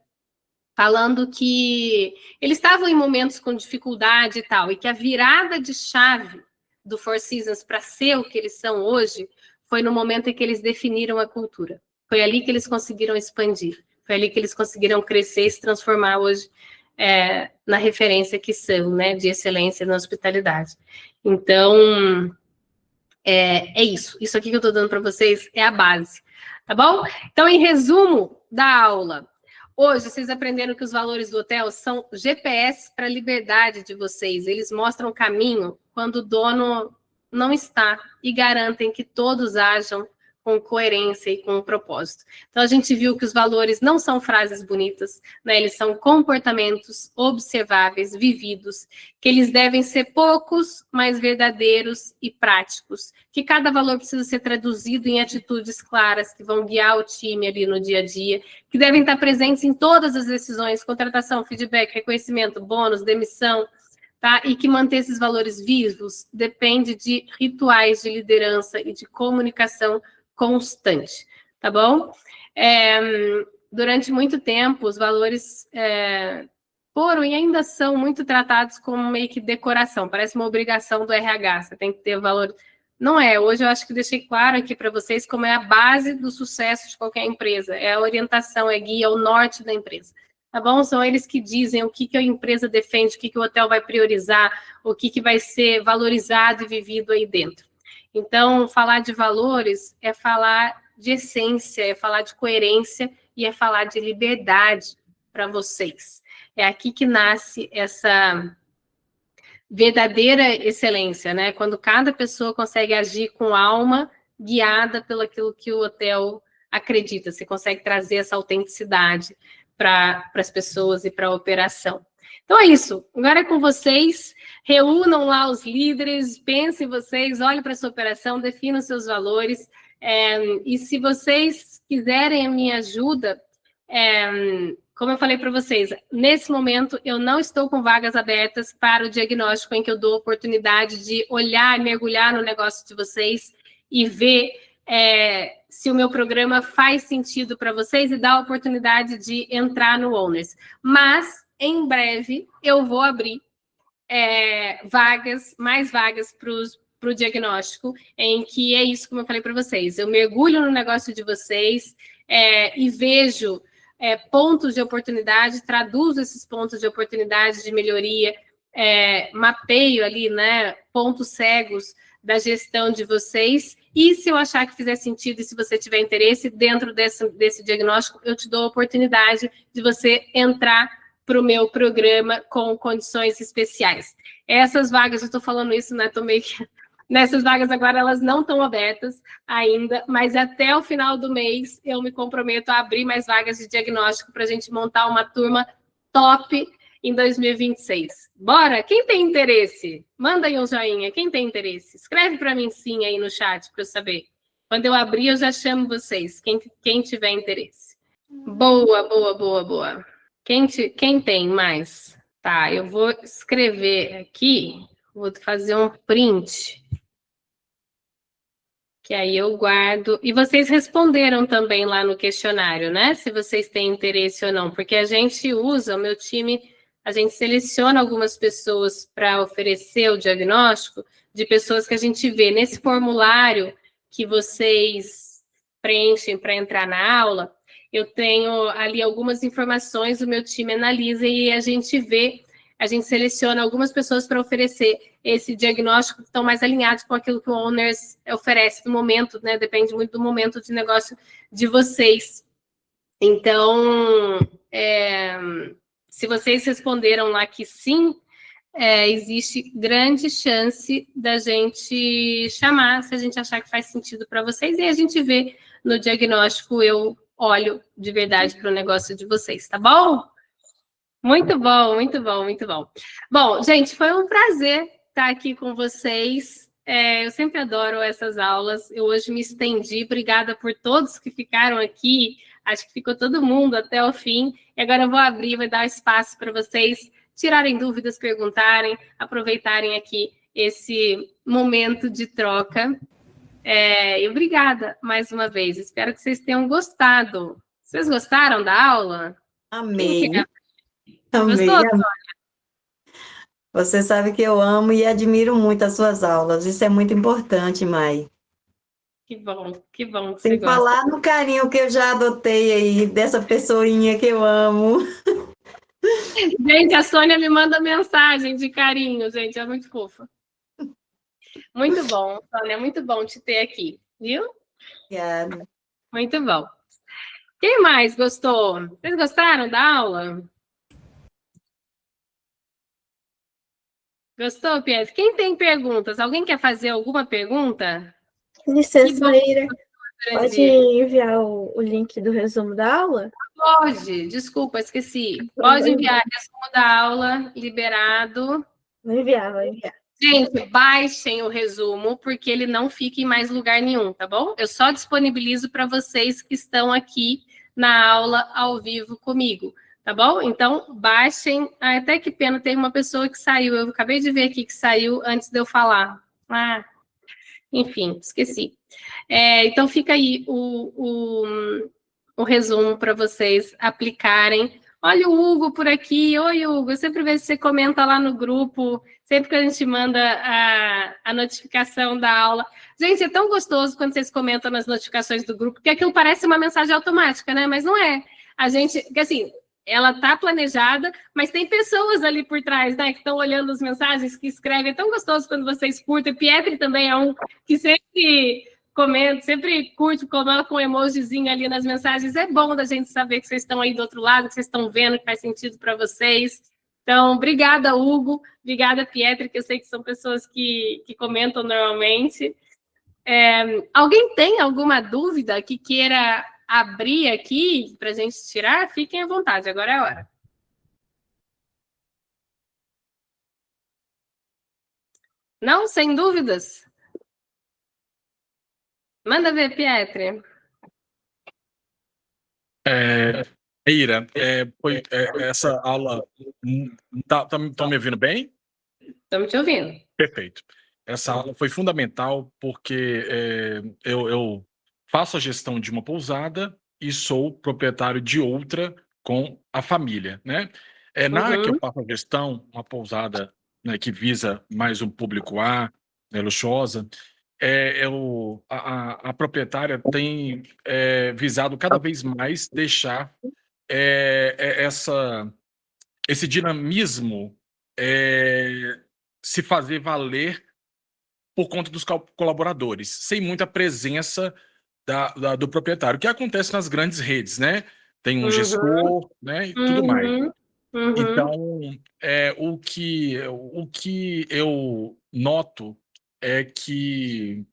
[SPEAKER 1] falando que eles estavam em momentos com dificuldade e tal, e que a virada de chave do Four Seasons para ser o que eles são hoje foi no momento em que eles definiram a cultura. Foi ali que eles conseguiram expandir, foi ali que eles conseguiram crescer e se transformar hoje na referência que são, né, de excelência na hospitalidade. Então, é isso. Isso aqui que eu estou dando para vocês é a base, tá bom? Então, em resumo da aula, hoje, vocês aprenderam que os valores do hotel são GPS para a liberdade de vocês. Eles mostram o caminho quando o dono não está, e garantem que todos ajam com coerência e com um propósito. Então, a gente viu que os valores não são frases bonitas, né? Eles são comportamentos observáveis, vividos, que eles devem ser poucos, mas verdadeiros e práticos, que cada valor precisa ser traduzido em atitudes claras que vão guiar o time ali no dia a dia, que devem estar presentes em todas as decisões, contratação, feedback, reconhecimento, bônus, demissão, tá? E que manter esses valores vivos depende de rituais de liderança e de comunicação constante, tá bom? Durante muito tempo, os valores foram e ainda são muito tratados como meio que decoração, parece uma obrigação do RH, você tem que ter valor. Não é, hoje eu acho que deixei claro aqui para vocês como é a base do sucesso de qualquer empresa, é a orientação, é guia, é o norte da empresa. Tá bom? São eles que dizem o que a empresa defende, o que o hotel vai priorizar, o que vai ser valorizado e vivido aí dentro. Então, falar de valores é falar de essência, é falar de coerência e é falar de liberdade para vocês. É aqui que nasce essa verdadeira excelência, né? Quando cada pessoa consegue agir com alma, guiada pelo aquilo que o hotel acredita. Você consegue trazer essa autenticidade para as pessoas e para a operação. Então é isso. Agora é com vocês. Reúnam lá os líderes, pensem vocês, olhem para a sua operação, definam seus valores. E se vocês quiserem a minha ajuda, como eu falei para vocês, nesse momento eu não estou com vagas abertas para o diagnóstico em que eu dou oportunidade de olhar, mergulhar no negócio de vocês e ver se o meu programa faz sentido para vocês e dá a oportunidade de entrar no Owners. Mas, em breve, eu vou abrir mais vagas para o diagnóstico, em que é isso como eu falei para vocês. Eu mergulho no negócio de vocês e vejo pontos de oportunidade, traduzo esses pontos de oportunidade de melhoria, mapeio ali, né, pontos cegos da gestão de vocês, e se eu achar que fizer sentido e se você tiver interesse dentro desse diagnóstico, eu te dou a oportunidade de você entrar para o meu programa com condições especiais. Essas vagas, eu estou falando isso, né, nessas vagas agora elas não estão abertas ainda, mas até o final do mês eu me comprometo a abrir mais vagas de diagnóstico para a gente montar uma turma top em 2026. Bora? Quem tem interesse? Manda aí um joinha. Quem tem interesse? Escreve para mim sim aí no chat para eu saber. Quando eu abrir, eu já chamo vocês. Quem tiver interesse. Boa, boa, boa, boa. Quem tem mais? Tá, eu vou escrever aqui. Vou fazer um print. Que aí eu guardo. E vocês responderam também lá no questionário, né? Se vocês têm interesse ou não. Porque a gente usa, o meu time... A gente seleciona algumas pessoas para oferecer o diagnóstico de pessoas que a gente vê nesse formulário que vocês preenchem para entrar na aula. Eu tenho ali algumas informações, o meu time analisa e a gente seleciona algumas pessoas para oferecer esse diagnóstico que estão mais alinhados com aquilo que o Owners oferece no momento, né? Depende muito do momento de negócio de vocês. Então, se vocês responderam lá que sim, existe grande chance da gente chamar, se a gente achar que faz sentido para vocês, e a gente vê no diagnóstico, eu olho de verdade para o negócio de vocês, tá bom? Muito bom, muito bom, muito bom. Bom, gente, foi um prazer estar aqui com vocês. Eu sempre adoro essas aulas. Eu hoje me estendi. Obrigada por todos que ficaram aqui. Acho que ficou todo mundo até o fim. E agora eu vou abrir, vou dar espaço para vocês tirarem dúvidas, perguntarem, aproveitarem aqui esse momento de troca. E obrigada mais uma vez. Espero que vocês tenham gostado. Vocês gostaram da aula?
[SPEAKER 2] Amei.
[SPEAKER 1] Amei. Gostou?
[SPEAKER 2] Você sabe que eu amo e admiro muito as suas aulas. Isso é muito importante, Mai.
[SPEAKER 1] Que bom que você
[SPEAKER 2] Sem
[SPEAKER 1] gosta.
[SPEAKER 2] falar no carinho que eu já adotei aí, dessa pessoinha que eu amo.
[SPEAKER 1] Gente, a Sônia me manda mensagem de carinho, gente, é muito fofa. Muito bom, Sônia, muito bom te ter aqui, viu?
[SPEAKER 2] Obrigada.
[SPEAKER 1] Muito bom. Quem mais gostou? Vocês gostaram da aula? Gostou, Pietro? Quem tem perguntas? Alguém quer fazer alguma pergunta?
[SPEAKER 3] Licença, Maíra.
[SPEAKER 1] Grande.
[SPEAKER 3] Pode enviar o link do resumo da aula?
[SPEAKER 1] Pode, desculpa, esqueci. Pode enviar resumo da aula, liberado.
[SPEAKER 3] Vou enviar.
[SPEAKER 1] Gente, baixem o resumo, porque ele não fica em mais lugar nenhum, tá bom? Eu só disponibilizo para vocês que estão aqui na aula ao vivo comigo, tá bom? Então, baixem. Ah, até que pena, tem uma pessoa que saiu. Eu acabei de ver aqui que saiu antes de eu falar. Ah, enfim, esqueci. Então, fica aí o resumo para vocês aplicarem. Olha o Hugo por aqui. Oi, Hugo. Eu sempre vejo que você comenta lá no grupo, sempre que a gente manda a notificação da aula. Gente, é tão gostoso quando vocês comentam nas notificações do grupo, porque aquilo parece uma mensagem automática, né? Mas não é. A gente, assim, ela está planejada, mas tem pessoas ali por trás, né, que estão olhando as mensagens, que escrevem. É tão gostoso quando vocês curtem. Pietri também é um que sempre comenta, sempre curte, coloca um emojizinho ali nas mensagens. É bom da gente saber que vocês estão aí do outro lado, que vocês estão vendo, que faz sentido para vocês. Então, obrigada, Hugo. Obrigada, Pietri, que eu sei que são pessoas que comentam normalmente. Alguém tem alguma dúvida que queira abrir aqui para a gente tirar? Fiquem à vontade, agora é a hora. Não? Sem dúvidas? Manda ver, Pietri.
[SPEAKER 4] Ira, essa aula... Estão me ouvindo bem?
[SPEAKER 1] Estamos te ouvindo.
[SPEAKER 4] Perfeito. Essa aula foi fundamental porque eu faço a gestão de uma pousada e sou proprietário de outra com a família, né? Na área que eu faço a gestão, uma pousada, né, que visa mais um público A, né, luxuosa, a proprietária tem visado cada vez mais deixar esse dinamismo se fazer valer por conta dos colaboradores, sem muita presença do proprietário, que acontece nas grandes redes, né? Tem um gestor, né, e tudo mais. Então, o que eu noto é que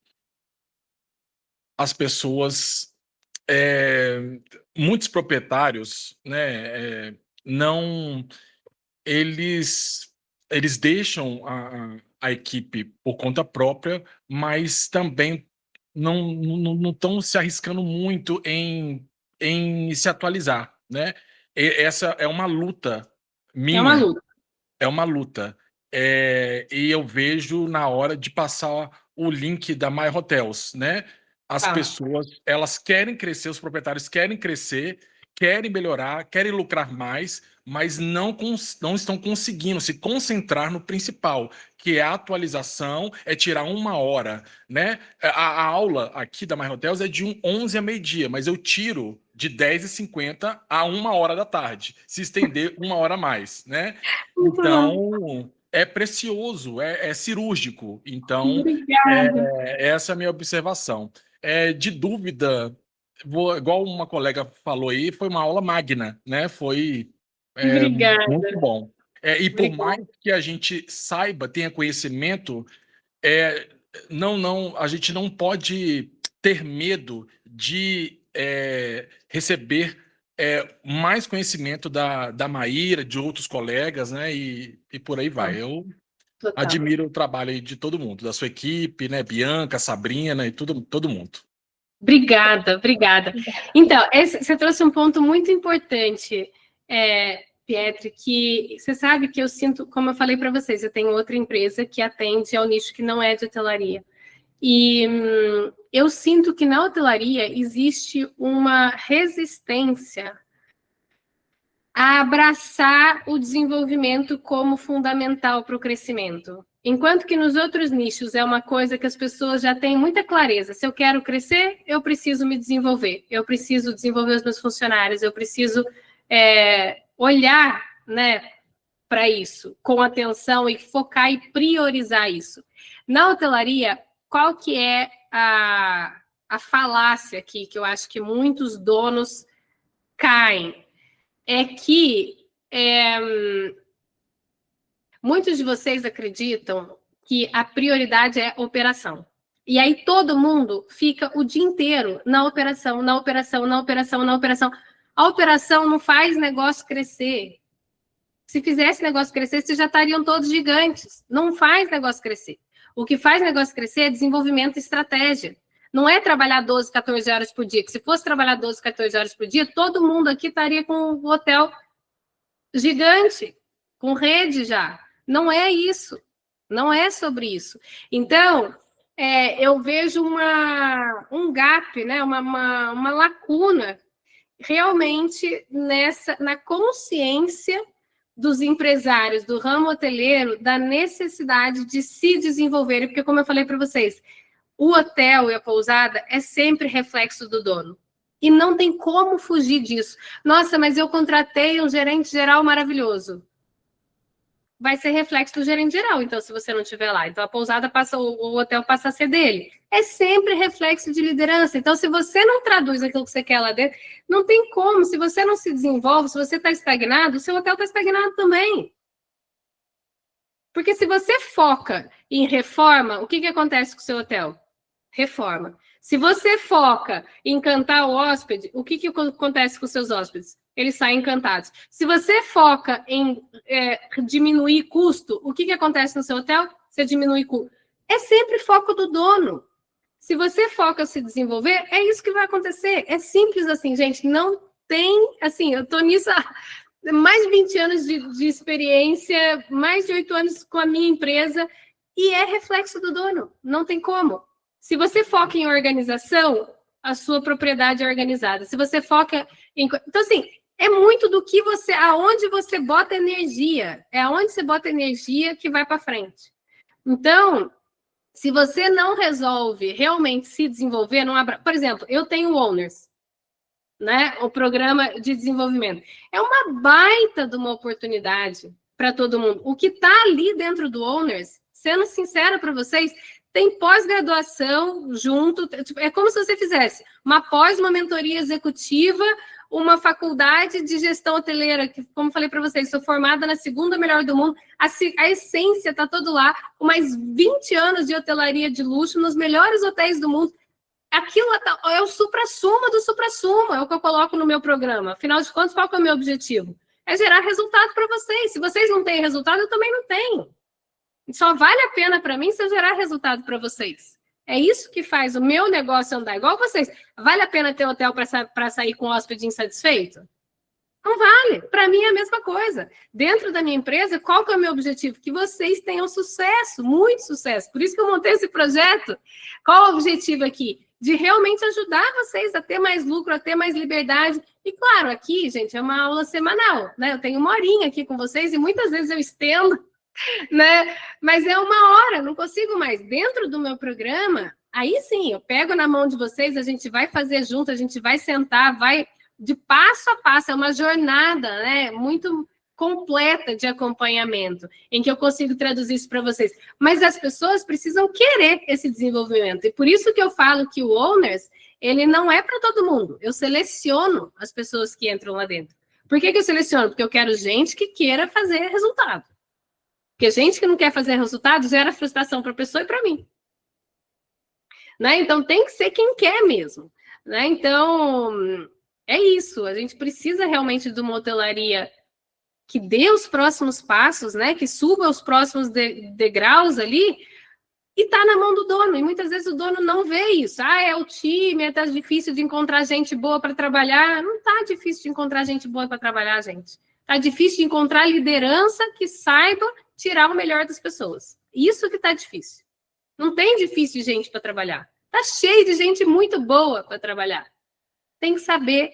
[SPEAKER 4] as pessoas, muitos proprietários, né, eles deixam a equipe por conta própria, mas também não estão se arriscando muito em se atualizar, né? Essa é uma luta minha.
[SPEAKER 1] É uma luta.
[SPEAKER 4] É uma luta. E eu vejo na hora de passar o link da My Hotels, né? As pessoas, elas querem crescer, os proprietários querem crescer, querem melhorar, querem lucrar mais, mas não estão conseguindo se concentrar no principal, que é a atualização, é tirar 1 hora, né? A aula aqui da My Hotels é de 11 a meio-dia, mas eu tiro de 10h50 a 1 hora da tarde, se estender 1 hora a mais, né? Então, é precioso, é cirúrgico. Então, essa é a minha observação. De dúvida, igual uma colega falou aí, foi uma aula magna, né? Foi muito bom. E por mais que a gente saiba, tenha conhecimento, a gente não pode ter medo de receber mais conhecimento da Maíra, de outros colegas, né? E por aí vai. Eu admiro o trabalho aí de todo mundo, da sua equipe, né? Bianca, Sabrina e todo mundo.
[SPEAKER 1] Obrigada. Então, você trouxe um ponto muito importante, Pietri, que você sabe que eu sinto, como eu falei para vocês, eu tenho outra empresa que atende ao nicho que não é de hotelaria. E eu sinto que na hotelaria existe uma resistência a abraçar o desenvolvimento como fundamental para o crescimento. Enquanto que nos outros nichos é uma coisa que as pessoas já têm muita clareza. Se eu quero crescer, eu preciso me desenvolver. Eu preciso desenvolver os meus funcionários. Eu preciso olhar, né, para isso com atenção e focar e priorizar isso. Na hotelaria, qual que é a falácia aqui que eu acho que muitos donos caem? É que muitos de vocês acreditam que a prioridade é operação. E aí todo mundo fica o dia inteiro na operação, na operação, na operação, na operação. A operação não faz negócio crescer. Se fizesse negócio crescer, vocês já estariam todos gigantes. Não faz negócio crescer. O que faz negócio crescer é desenvolvimento e estratégia. Não é trabalhar 12, 14 horas por dia. Que se fosse trabalhar 12, 14 horas por dia, todo mundo aqui estaria com um hotel gigante, com rede já. Não é isso. Não é sobre isso. Então, eu vejo um gap, né? uma lacuna realmente na consciência dos empresários do ramo hoteleiro da necessidade de se desenvolverem, porque, como eu falei para vocês, o hotel e a pousada é sempre reflexo do dono. E não tem como fugir disso. Nossa, mas eu contratei um gerente geral maravilhoso. Vai ser reflexo do gerente geral, então, se você não estiver lá. Então, a pousada o hotel passa a ser dele. É sempre reflexo de liderança. Então, se você não traduz aquilo que você quer lá dentro, não tem como. Se você não se desenvolve, se você está estagnado, o seu hotel está estagnado também. Porque se você foca em reforma, o que acontece com o seu hotel? Reforma. Se você foca em encantar o hóspede, o que acontece com os seus hóspedes? Eles saem encantados. Se você foca em diminuir custo, o que acontece no seu hotel? Você diminui custo. É sempre foco do dono. Se você foca em se desenvolver, é isso que vai acontecer. É simples assim, gente. Não tem... Assim, eu estou nisso há mais de 20 anos de experiência, mais de 8 anos com a minha empresa, e é reflexo do dono. Não tem como. Se você foca em organização, a sua propriedade é organizada. Se você foca em... Então, assim, é muito do que aonde você bota energia. É aonde você bota energia que vai para frente. Então, se você não resolve realmente se desenvolver, por exemplo, eu tenho o Owners, né? O programa de desenvolvimento. É uma baita de uma oportunidade para todo mundo. O que está ali dentro do Owners, sendo sincera para vocês, tem pós-graduação junto, é como se você fizesse uma uma mentoria executiva, uma faculdade de gestão hoteleira, que, como falei para vocês, sou formada na segunda melhor do mundo, a essência está todo lá, com mais 20 anos de hotelaria de luxo, nos melhores hotéis do mundo. Aquilo é o supra-sumo do supra-sumo, é o que eu coloco no meu programa. Afinal de contas, qual que é o meu objetivo? É gerar resultado para vocês. Se vocês não têm resultado, eu também não tenho. Só vale a pena para mim se eu gerar resultado para vocês. É isso que faz o meu negócio andar igual vocês. Vale a pena ter hotel para sair com hóspede insatisfeito? Não vale. Para mim é a mesma coisa. Dentro da minha empresa, qual que é o meu objetivo? Que vocês tenham sucesso, muito sucesso. Por isso que eu montei esse projeto. Qual o objetivo aqui? De realmente ajudar vocês a ter mais lucro, a ter mais liberdade. E claro, aqui, gente, é uma aula semanal, né? Eu tenho 1 horinha aqui com vocês e muitas vezes eu estendo, né? Mas é 1 hora, não consigo mais. Dentro do meu programa, aí sim, eu pego na mão de vocês, a gente vai fazer junto, a gente vai sentar, vai de passo a passo, é uma jornada, né? Muito completa de acompanhamento, em que eu consigo traduzir isso para vocês. Mas as pessoas precisam querer esse desenvolvimento. E por isso que eu falo que o Owners, ele não é para todo mundo. Eu seleciono as pessoas que entram lá dentro. Por que eu seleciono? Porque eu quero gente que queira fazer resultado. Porque gente que não quer fazer resultado gera frustração para a pessoa e para mim. Né? Então, tem que ser quem quer mesmo. Né? Então, é isso. A gente precisa realmente de uma hotelaria que dê os próximos passos, né? Que suba os próximos degraus ali, e está na mão do dono. E muitas vezes o dono não vê isso. É o time, está difícil de encontrar gente boa para trabalhar. Não está difícil de encontrar gente boa para trabalhar, gente. Está difícil de encontrar liderança que saiba tirar o melhor das pessoas. Isso que está difícil. Não tem difícil gente para trabalhar. Está cheio de gente muito boa para trabalhar. Tem que saber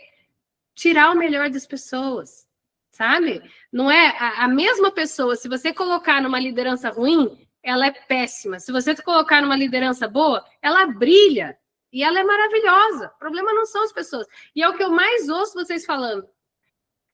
[SPEAKER 1] tirar o melhor das pessoas. Sabe? Não é a mesma pessoa, se você colocar numa liderança ruim, ela é péssima. Se você colocar numa liderança boa, ela brilha e ela é maravilhosa. O problema não são as pessoas. E é o que eu mais ouço vocês falando.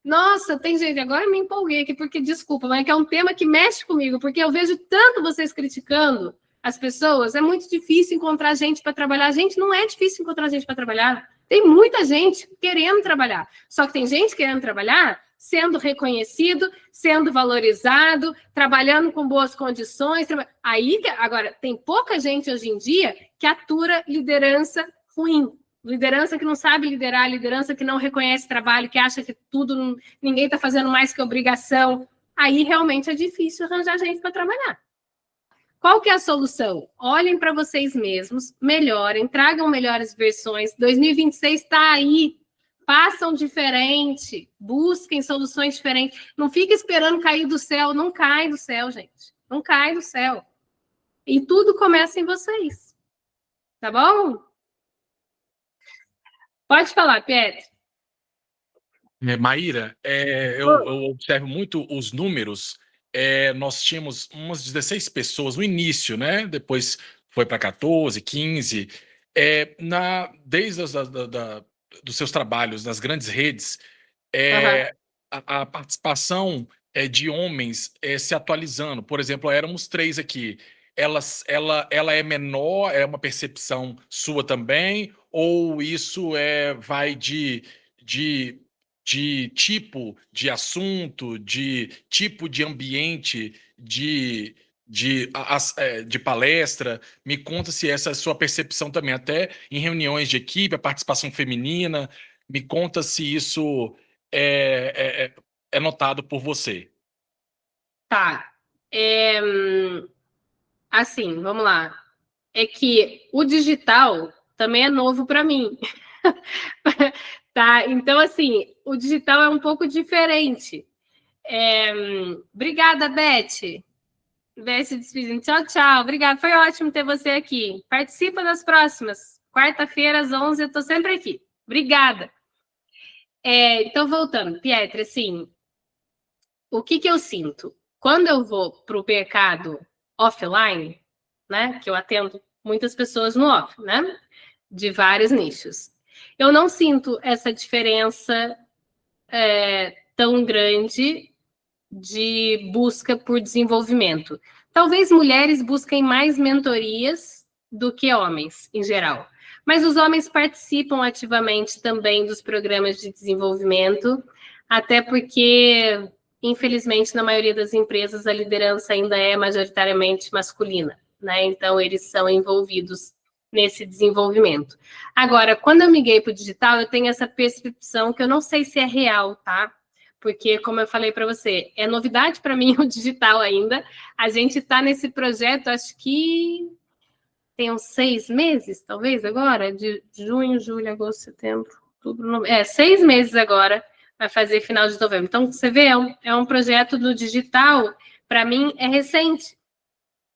[SPEAKER 1] Nossa, tem gente, agora eu me empolguei aqui, porque, desculpa, mas é que é um tema que mexe comigo, porque eu vejo tanto vocês criticando as pessoas, é muito difícil encontrar gente para trabalhar. Gente, não é difícil encontrar gente para trabalhar. Tem muita gente querendo trabalhar. Só que tem gente querendo trabalhar sendo reconhecido, sendo valorizado, trabalhando com boas condições. Aí, agora, tem pouca gente hoje em dia que atura liderança ruim. Liderança que não sabe liderar, liderança que não reconhece trabalho, que acha que tudo, ninguém está fazendo mais que obrigação. Aí, realmente, é difícil arranjar gente para trabalhar. Qual que é a solução? Olhem para vocês mesmos, melhorem, tragam melhores versões. 2026 está aí. Façam diferente, busquem soluções diferentes. Não fique esperando cair do céu. Não cai do céu, gente. Não cai do céu. E tudo começa em vocês. Tá bom? Pode falar, Pietro.
[SPEAKER 4] Maíra, eu observo muito os números. Nós tínhamos umas 16 pessoas no início, né? Depois foi para 14, 15. Desde dos seus trabalhos nas grandes redes, a participação de homens se atualizando. Por exemplo, éramos 3 aqui. Ela é menor, é uma percepção sua também? Ou isso vai de tipo de assunto, de tipo de ambiente, de palestra? Me conta se essa é a sua percepção também, até em reuniões de equipe, a participação feminina. Me conta se isso é notado por você.
[SPEAKER 1] Tá. Assim, vamos lá. É que o digital também é novo para mim. Tá? Então, assim, o digital é um pouco diferente. Obrigada, Beth. Beth se despedindo. Tchau, tchau. Obrigada. Foi ótimo ter você aqui. Participa das próximas. Quarta-feira, às 11, eu estou sempre aqui. Obrigada. Então, voltando. Pietro, assim, o que eu sinto? Quando eu vou para o mercado offline, né, que eu atendo muitas pessoas no off, né, de vários nichos, eu não sinto essa diferença tão grande de busca por desenvolvimento. Talvez mulheres busquem mais mentorias do que homens, em geral. Mas os homens participam ativamente também dos programas de desenvolvimento, até porque, infelizmente, na maioria das empresas, a liderança ainda é majoritariamente masculina, né? Então, eles são envolvidos nesse desenvolvimento. Agora, quando eu migrei para o digital, eu tenho essa percepção que eu não sei se é real, tá? Porque, como eu falei para você, é novidade para mim o digital ainda. A gente está nesse projeto, acho que tem uns 6 meses, talvez, agora, de junho, julho, agosto, setembro, outubro, novembro. 6 meses agora, vai fazer final de novembro. Então, você vê, é um projeto do digital, para mim, é recente.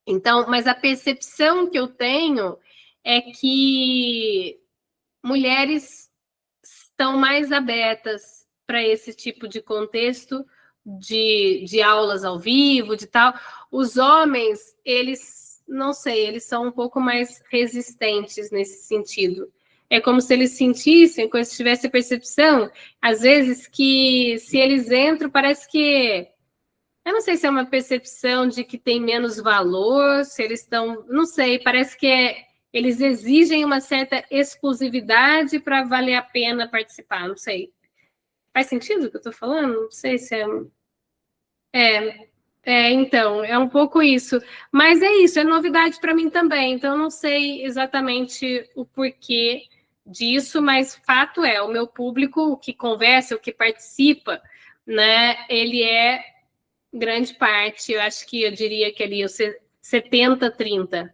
[SPEAKER 1] Então, mas a percepção que eu tenho é que mulheres estão mais abertas para esse tipo de contexto de aulas ao vivo, de tal. Os homens, eles, não sei, eles são um pouco mais resistentes nesse sentido. É como se eles sentissem, como se tivesse a percepção, às vezes, que se eles entram, parece que... Eu não sei se é uma percepção de que tem menos valor, se eles estão... Não sei, parece que eles exigem uma certa exclusividade para valer a pena participar, não sei. Faz sentido o que eu estou falando? Não sei se então, é um pouco isso. Mas é isso, é novidade para mim também. Então, eu não sei exatamente o porquê disso, mas fato é, o meu público, o que conversa, o que participa, né, ele é grande parte, eu acho que eu diria que ali 70-30.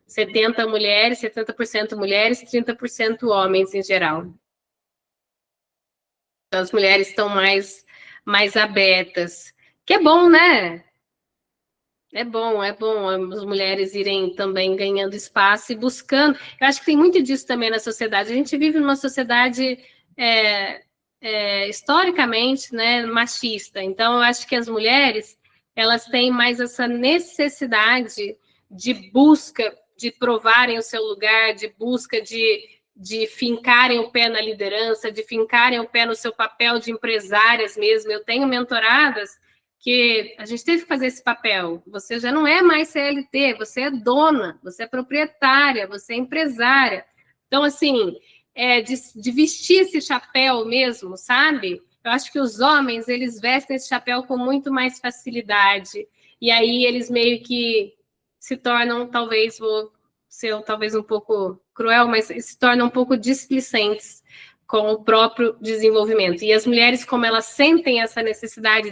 [SPEAKER 1] 70 mulheres, 70% mulheres, 30% homens em geral. Então, as mulheres estão mais abertas. Que é bom, né? É bom as mulheres irem também ganhando espaço e buscando. Eu acho que tem muito disso também na sociedade. A gente vive numa sociedade historicamente, né, machista. Então, eu acho que as mulheres elas têm mais essa necessidade de busca, de provarem o seu lugar, de busca de fincarem o pé na liderança, de fincarem o pé no seu papel de empresárias mesmo. Eu tenho mentoradas que a gente teve que fazer esse papel. Você já não é mais CLT, você é dona, você é proprietária, você é empresária. Então, assim, de vestir esse chapéu mesmo, sabe? Eu acho que os homens, eles vestem esse chapéu com muito mais facilidade. E aí eles meio que se tornam, talvez, vou ser talvez um pouco cruel, mas se tornam um pouco displicentes com o próprio desenvolvimento. E as mulheres, como elas sentem essa necessidade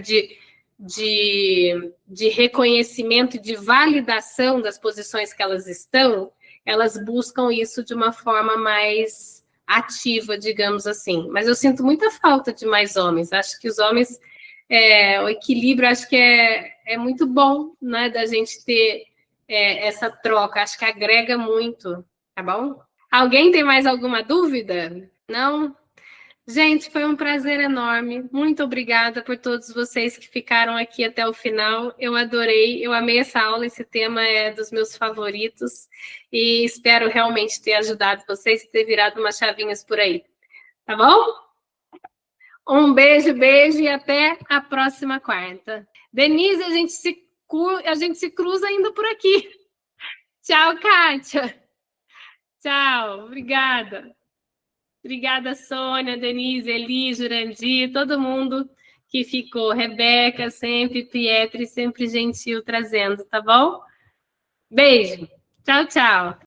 [SPEAKER 1] de reconhecimento, de validação das posições que elas estão, elas buscam isso de uma forma mais ativa, digamos assim. Mas eu sinto muita falta de mais homens. Acho que os homens, o equilíbrio, acho que é muito bom, né, da gente ter essa troca. Acho que agrega muito, tá bom? Alguém tem mais alguma dúvida? Não? Gente, foi um prazer enorme. Muito obrigada por todos vocês que ficaram aqui até o final. Eu adorei, eu amei essa aula. Esse tema é dos meus favoritos e espero realmente ter ajudado vocês e ter virado umas chavinhas por aí. Tá bom? Um beijo, beijo e até a próxima quarta. Denise, a gente se cruza ainda por aqui. Tchau, Kátia. Tchau, obrigada. Obrigada, Sônia, Denise, Eli, Jurandir, todo mundo que ficou. Rebeca, sempre, Pietri, sempre gentil trazendo, tá bom? Beijo. Tchau, tchau.